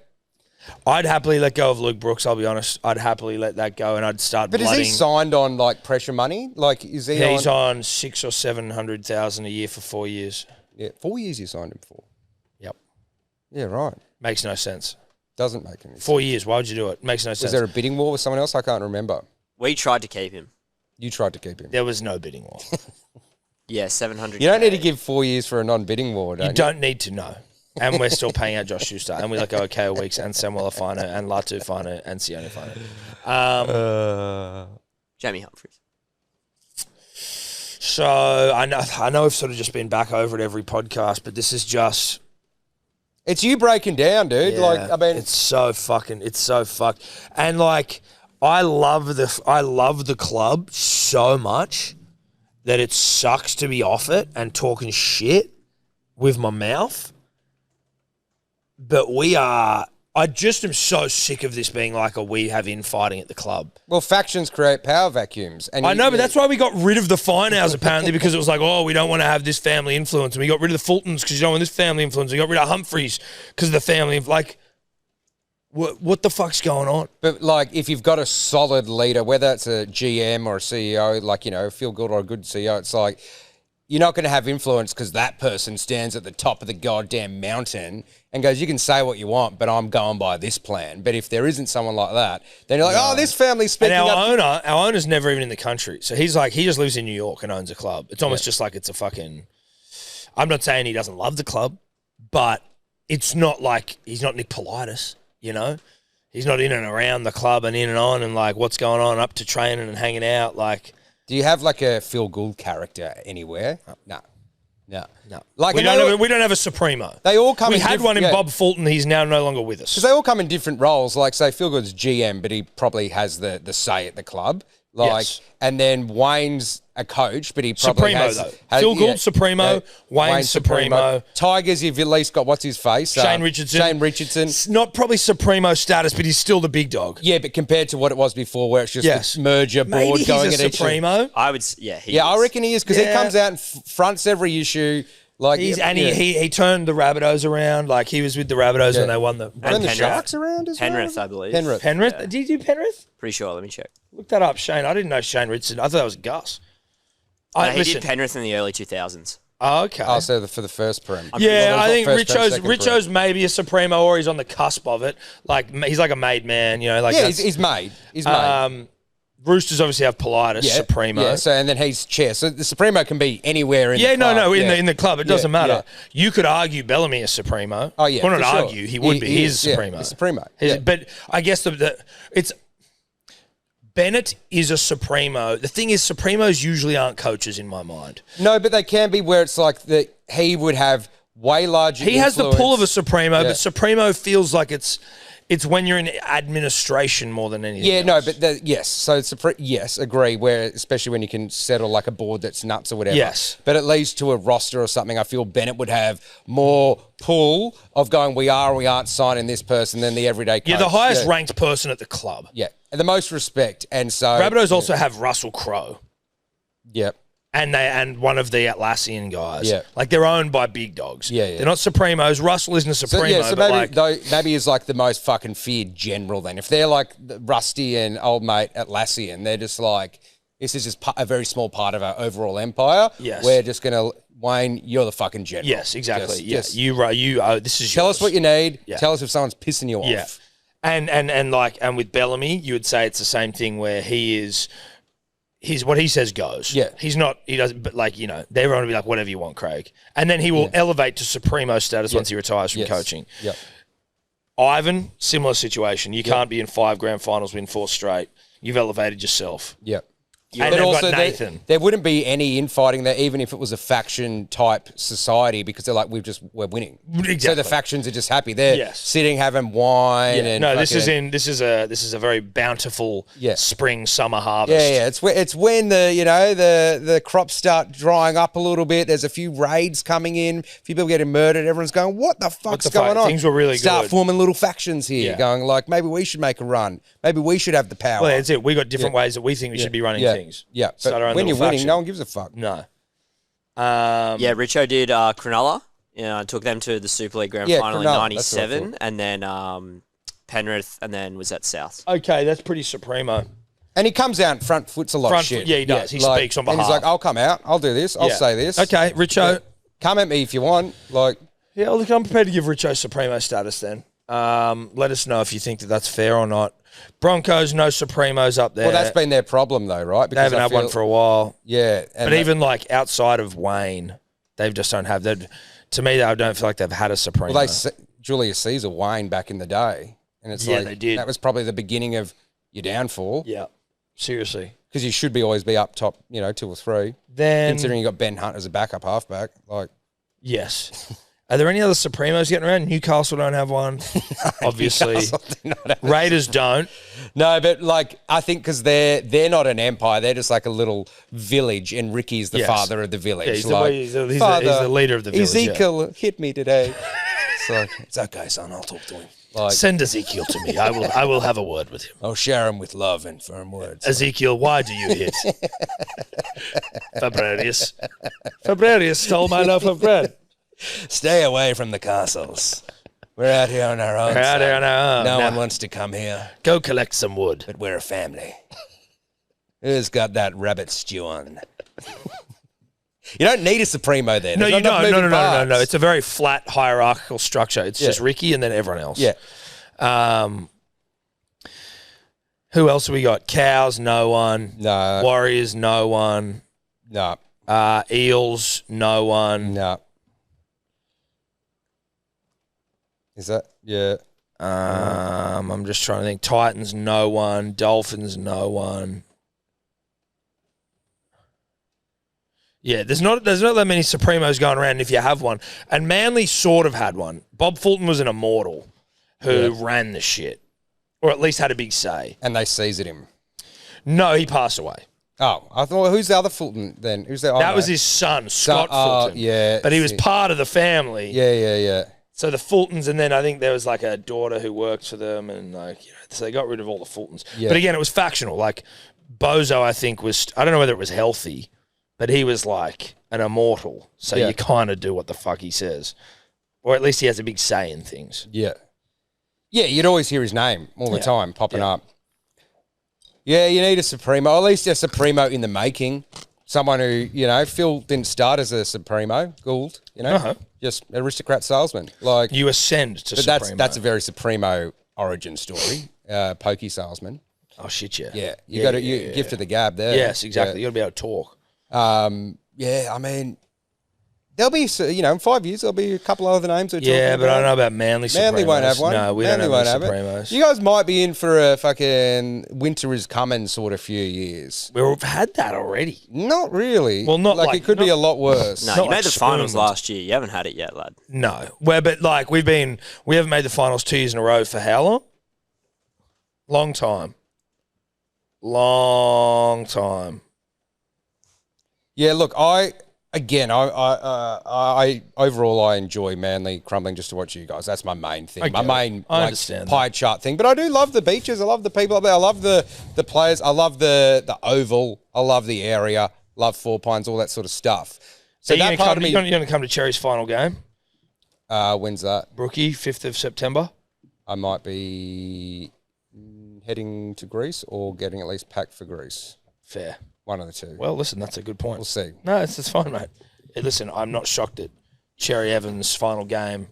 I'd happily let go of Luke Brooks. I'll be honest. I'd happily let that go, and I'd start. but blooding. is he signed on like pressure money? Like, is he? He's on 600,000 or 700,000 a year for 4 years. Yeah, 4 years you signed him for. Yep, Yeah, right. makes no sense. Doesn't make any sense. 4 years. Why would you do it? Makes no sense. Was there a bidding war with someone else? I can't remember. We tried to keep him. You tried to keep him. There was no bidding war. Yeah, 700. You don't need to give 4 years for a non-bidding war, You don't need to know. And we're still paying out Josh Schuster. And we let go of Kale Weeks and Samuel Afano and Latu Fano and Sione Fano. Jamie Humphries. So I know we've sort of just been back over it every podcast, but this is just... It's you breaking down, dude. Like, I mean, it's so fucked. And like, I love the club so much that it sucks to be off it and talking shit with my mouth. But I just am so sick of this being like we have infighting at the club. well, factions create power vacuums. And I know, but that's why we got rid of the Finehours apparently, because it was like, we don't want to have this family influence. And we got rid of the Fultons because you don't want this family influence. We got rid of Humphreys because of the family. Like, what the fuck's going on? But like, if you've got a solid leader, whether it's a GM or a CEO, like, feel good or a good CEO, it's like you're not going to have influence because that person stands at the top of the goddamn mountain and goes, you can say what you want, but I'm going by this plan. But if there isn't someone like that, then you're like, this family's speaking And up. our owner's never even in the country. So he's like, he just lives in New York and owns a club. It's almost just like it's a fucking... I'm not saying he doesn't love the club, but it's not like he's not Nick Politis, He's not in and around the club and in and on and like what's going on up to training and hanging out. Like, Do you have like a Phil Gould character anywhere? No. Like, we don't have a Supremo. They all come We in had different- one in yeah. Bob Fulton. He's now no longer with us. Because they all come in different roles. Like, say, Phil Gould's GM, but he probably has the say at the club. Like, Yes. and then Wayne's a coach, but he probably Supremo, has... though. Phil Gould, Supremo. Wayne, Supremo. Tigers, you've at least got, what's his face? Shane Richardson. Shane Richardson. It's not probably Supremo status, but he's still the big dog. Yeah, but compared to what it was before, where it's just Yes. the merger board Maybe going he's at a each other. Supremo. I would. Yeah, he Yeah, I is. reckon he is, because he Yeah. comes out and fronts every issue. Like, He turned the Rabbitohs around. Like, he was with the Rabbitohs when they won the... Turn the Penrith. Sharks around as well? Penrith, I believe. Penrith. Penrith? Did you do Penrith? Pretty sure. Let me check. Look that up, Shane. I didn't know Shane Richardson. I thought that was Gus. He Listen. did Penrith in the early 2000s. Oh, okay. Oh, so for the first prem. Yeah, I think First prem, Richo's second prem. Richo's maybe a Supremo, or he's on the cusp of it. Like, he's like a made man, like Yeah, that's- he's made. He's made. Roosters obviously have Politis, Supremo. Yeah, so and then he's chair. So the Supremo can be anywhere in the club. in the club. It doesn't matter. yeah. You could argue Bellamy is Supremo. Oh, yeah, Well, not for sure. argue. He would be. He's Supremo. he's Supremo. He's- Yeah. But I guess it's... Bennett is a Supremo. The thing is, Supremos usually aren't coaches in my mind. No, but they can be where it's like he would have way larger He has the pull of a Supremo, Yeah. but Supremo feels like it's It's when you're in administration more than anything. Yeah, no, else. but yes. So it's yes, agree. Where especially when you can settle like a board that's nuts or whatever. Yes. But at least to a roster or something, I feel Bennett would have more pull of going. We are, or we aren't signing this person than the everyday coach. You're the highest ranked person at the club. Yeah, and the most respect, and so Rabbitohs also have Russell Crowe. Yep. And one of the Atlassian guys. Yeah. Like they're owned by big dogs. Yeah, yeah. They're not Supremos. Russell isn't a Supremo. So but maybe like, maybe he's like the most fucking feared general then. If they're like Rusty and old mate Atlassian, they're just like, this is just a very small part of our overall empire. Yes. We're just going to, Wayne, you're the fucking general. yes, exactly. Just You this is tell yours. us what you need. Yeah. Tell us if someone's pissing you off. Yeah. And with Bellamy, you would say it's the same thing where he's what he says goes. Yeah. He doesn't, but like, everyone will be like, whatever you want, Craig. And then he will elevate to Supremo status once he retires from Yes. coaching. Yep. Ivan, similar situation. You can't be in 5 grand finals, win 4 straight. You've elevated yourself. Yep. And But they've also, got Nathan. there wouldn't be any infighting there, even if it was a faction type society, because they're like, we're winning. Exactly. So the factions are just happy. They're Yes. sitting having wine and No, this fucking- is a very bountiful Yeah. spring summer harvest. Yeah. It's when the crops start drying up a little bit. There's a few raids coming in, a few people getting murdered. Everyone's going, what the fuck's the fuck? going on? Things were really Start good. forming little factions here, Yeah. going like, maybe we should make a run. Maybe we should have the power. Well, that's it. We got different ways that we think we should be running yeah. things. Yeah, Start our but own when you're little winning, faction. no one gives a fuck. No. Yeah, Richo did Cronulla. Took them to the Super League Grand Yeah, Final in Cronulla, that's what I '97, and then Penrith, and then was at South. Okay, that's pretty Supremo. And he comes out front foot's a lot Front of shit. foot, yeah, he does. He speaks on And he's behalf. like, I'll come out. I'll do this. I'll Yeah. say this. Okay, Richo. Come at me if you want. Like, Yeah, look, I'm prepared to give Richo Supremo status then. Let us know if you think that that's fair or not. Broncos, no Supremos up there. well, that's been their problem though, right? they haven't I had one feel- for a while. Yeah. And But even like outside of Wayne, they just don't have that. To me, I don't feel like they've had a Supremo. well, Julius Caesar Wayne back in the day. And it's Yeah, like, they did. that was probably the beginning of your downfall. Yeah, seriously. Because you should be always be up top, 2 or 3. Then, Considering you got Ben Hunt as a backup halfback. Like, yes. Are there any other Supremos getting around? Newcastle don't have one, obviously. Raiders don't. no, but like, I think because they're not an empire. They're just like a little village, and Ricky's the Yes. father of the village. Yeah, he's, like, he's the "Father, leader of the village. yeah. Ezekiel hit me today. It's like, it's okay, son. I'll talk to him. Like, Send Ezekiel to me. I will have a word with him. I'll share him with love and firm words. Ezekiel, why do you hit? Fabrarius. Fabrarius stole my loaf of bread. Stay away from the castles. We're out here on our own. We're out here son. on our own. No Now, one wants to come here, go collect some wood. but we're a family. Who's got that rabbit stew on? You don't need a Supremo there. No, There's you not don't. enough No. moving parts. It's a very flat hierarchical structure. It's just Yeah. Ricky and then everyone else. Yeah. Who else have we got? Cows, no one. No. Warriors, no one. No. Eels, no one. No. Is that? Yeah. I'm just trying to think. Titans, no one. Dolphins, no one. Yeah, there's not that many Supremos going around if you have one. And Manly sort of had one. Bob Fulton was an immortal who ran the shit. Or at least had a big say. And they seized him. No, he passed away. Oh, I thought, who's the other Fulton then? Who's that? That was his son, Scott Fulton. yeah. But he was part of the family. Yeah. So the Fultons, and then I think there was like a daughter who worked for them, and so they got rid of all the Fultons. Yeah. But again, it was factional. Like Bozo, I think I don't know whether it was healthy, but he was like an immortal. So Yeah. you kind of do what the fuck he says, or at least he has a big say in things. Yeah. Yeah, you'd always hear his name all the time popping up. Yeah, you need a Supremo, or at least a Supremo in the making. Someone who, Phil didn't start as a Supremo, Gould, just aristocrat salesman. Like, You ascend to but Supremo. that's a very Supremo origin story. Pokey salesman. oh shit, yeah, Yeah, you got to give to the gab there. Yes, exactly. You got to be able to talk. Yeah, I mean, there'll be, in 5 years, there'll be a couple other names. Yeah, but I don't know about Manly Supremos. Manly won't have one. No, we Manly don't won't have have any it. Supremos. You guys might be in for a fucking winter is coming sort of few years. We've had that already. Not really. Well, not like like- it could be a lot worse. No, Not you like made the finals spoons. last year. You haven't had it yet, lad. No. But like we haven't made the finals 2 years in a row for how long? Long time. Long time. Yeah, look, I overall I enjoy Manly crumbling just to watch you guys. That's my main thing. My main I understand pie chart thing. But I do love the beaches. I love the people up there. I love the players. I love the oval. I love the area. Love Four Pines, all that sort of stuff. So that part of me. You're going to come to Cherry's final game? When's that? Brookie, 5th of September. I might be heading to Greece or getting at least packed for Greece. Fair. One of the two. Well, listen, that's a good point. We'll see. No, it's fine, mate. Hey, listen, I'm not shocked that Cherry Evans' final game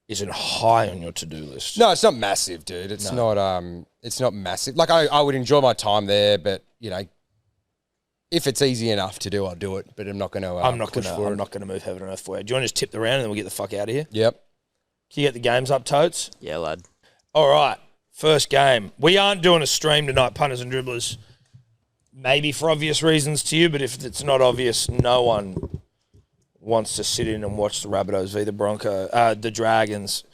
isn't high on your to-do list. No, it's not massive, dude. It's not massive. Like I would enjoy my time there, but you know, if it's easy enough to do, I'll do it. But I'm not going to. I'm not going to move heaven and earth for you. Do you want to just tip the round and then we'll get the fuck out of here? Yep. Can you get the games up, Totes? Yeah, lad. All right. First game. We aren't doing a stream tonight, punters and dribblers. Maybe for obvious reasons to you, but if it's not obvious, no one wants to sit in and watch the Rabbitohs v the Dragons.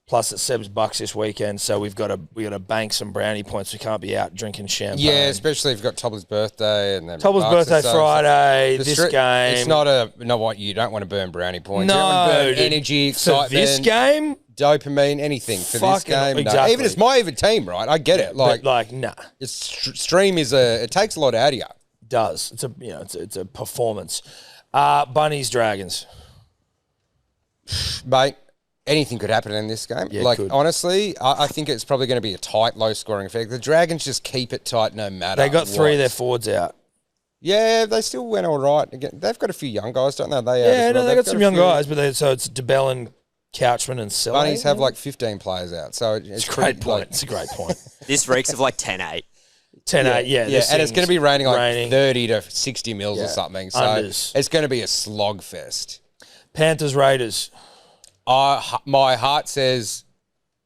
Plus, it's Seb's Bucks this weekend, so we got to bank some brownie points. We can't be out drinking champagne. Yeah, especially if you've got Tobbler's birthday and then Tobbler's birthday Friday. This game, it's not what you don't want to burn brownie points. No, you don't want to burn energy, excitement. For this game, dopamine, anything for this game. Exactly. No. Even it's my team, right? I get it. Nah. It's stream it takes a lot out of you. It does. It's a performance. Bunnies Dragons, mate. Anything could happen in this game. Yeah, honestly, I think it's probably going to be a tight, low-scoring affair. The Dragons just keep it tight no matter. They got three of their forwards out. Yeah, they still went all right. Again, they've got a few young guys, don't they? They got some young guys, but so it's DeBellin, Couchman, and Silla. Bunnies have like 15 players out, so it's a great point. It's a great point. This reeks of like 10-8. 10-8, yeah. And it's going to be raining like 30 to 60 mils or something. So Unders. It's going to be a slogfest. Panthers Raiders. My heart says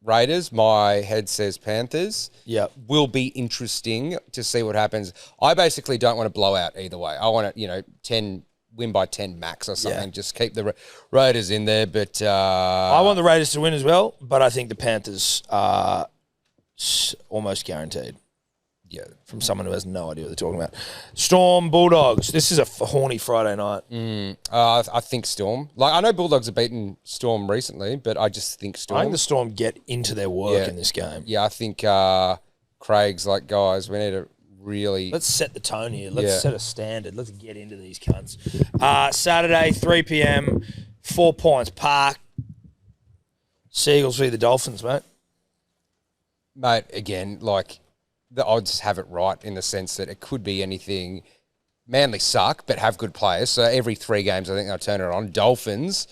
Raiders. My head says Panthers. Yep. Will be interesting to see what happens. I basically don't want to blow out either way. I want to, win by 10 max or something. Yeah. Just keep the Raiders in there. But I want the Raiders to win as well, but I think the Panthers are almost guaranteed. Yeah. From someone who has no idea what they're talking about. Storm Bulldogs. This is a horny Friday night. I think Storm. I know Bulldogs have beaten Storm recently, but I just think Storm. I think the Storm get into their work in this game. Yeah, I think Craig's like, guys, we need to really... Let's set the tone here. Let's set a standard. Let's get into these cunts. Saturday, 3 p.m, 4 Points Park. Seagulls v the Dolphins, mate. Mate, again, the odds have it right in the sense that it could be anything. Manly suck, but have good players. So every 3 games, I think they'll turn it on. Dolphins,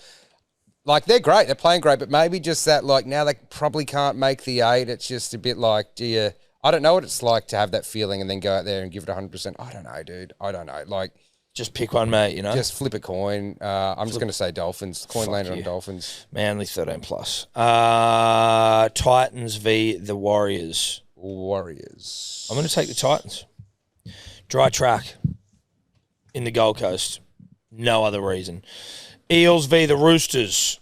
they're great. They're playing great, but maybe just that, now they probably can't make the 8. It's just a bit I don't know what it's like to have that feeling and then go out there and give it 100%. I don't know, dude. I don't know. Just pick one, mate, Just flip a coin. I'm just going to say Dolphins. Coin landed on Dolphins. Manly 13+. Titans v the Warriors. I'm going to take the Titans. Dry track in the Gold Coast. No other reason. Eels v the Roosters.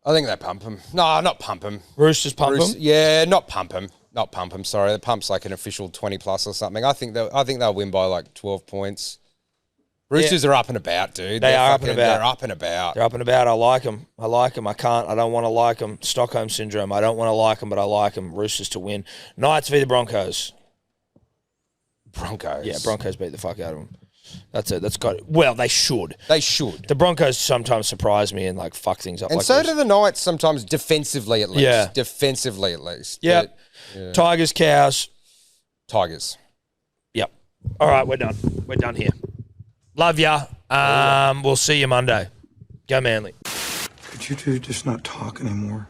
I think they pump them. No, not pump them. Roosters pump them? Yeah, not pump them. Not pump them, sorry. The pump's like an official 20+ or something. I think they'll win by 12 points. Roosters are up and about, dude. They're up and about. They're up and about. They're up and about. I like them. I don't want to like them. Stockholm Syndrome. I don't want to like them, but I like them. Roosters to win. Knights v the Broncos. Broncos? Yeah, Broncos beat the fuck out of them. That's it. That's got it. Well, they should. They should. The Broncos sometimes surprise me and fuck things up. And so do the Knights sometimes, defensively at least. Yeah. Defensively at least. Yep. Yeah. Tigers, Cows. Tigers. Yep. All right, we're done. We're done here. Love ya. We'll see you Monday. Go Manly. Could you two just not talk anymore?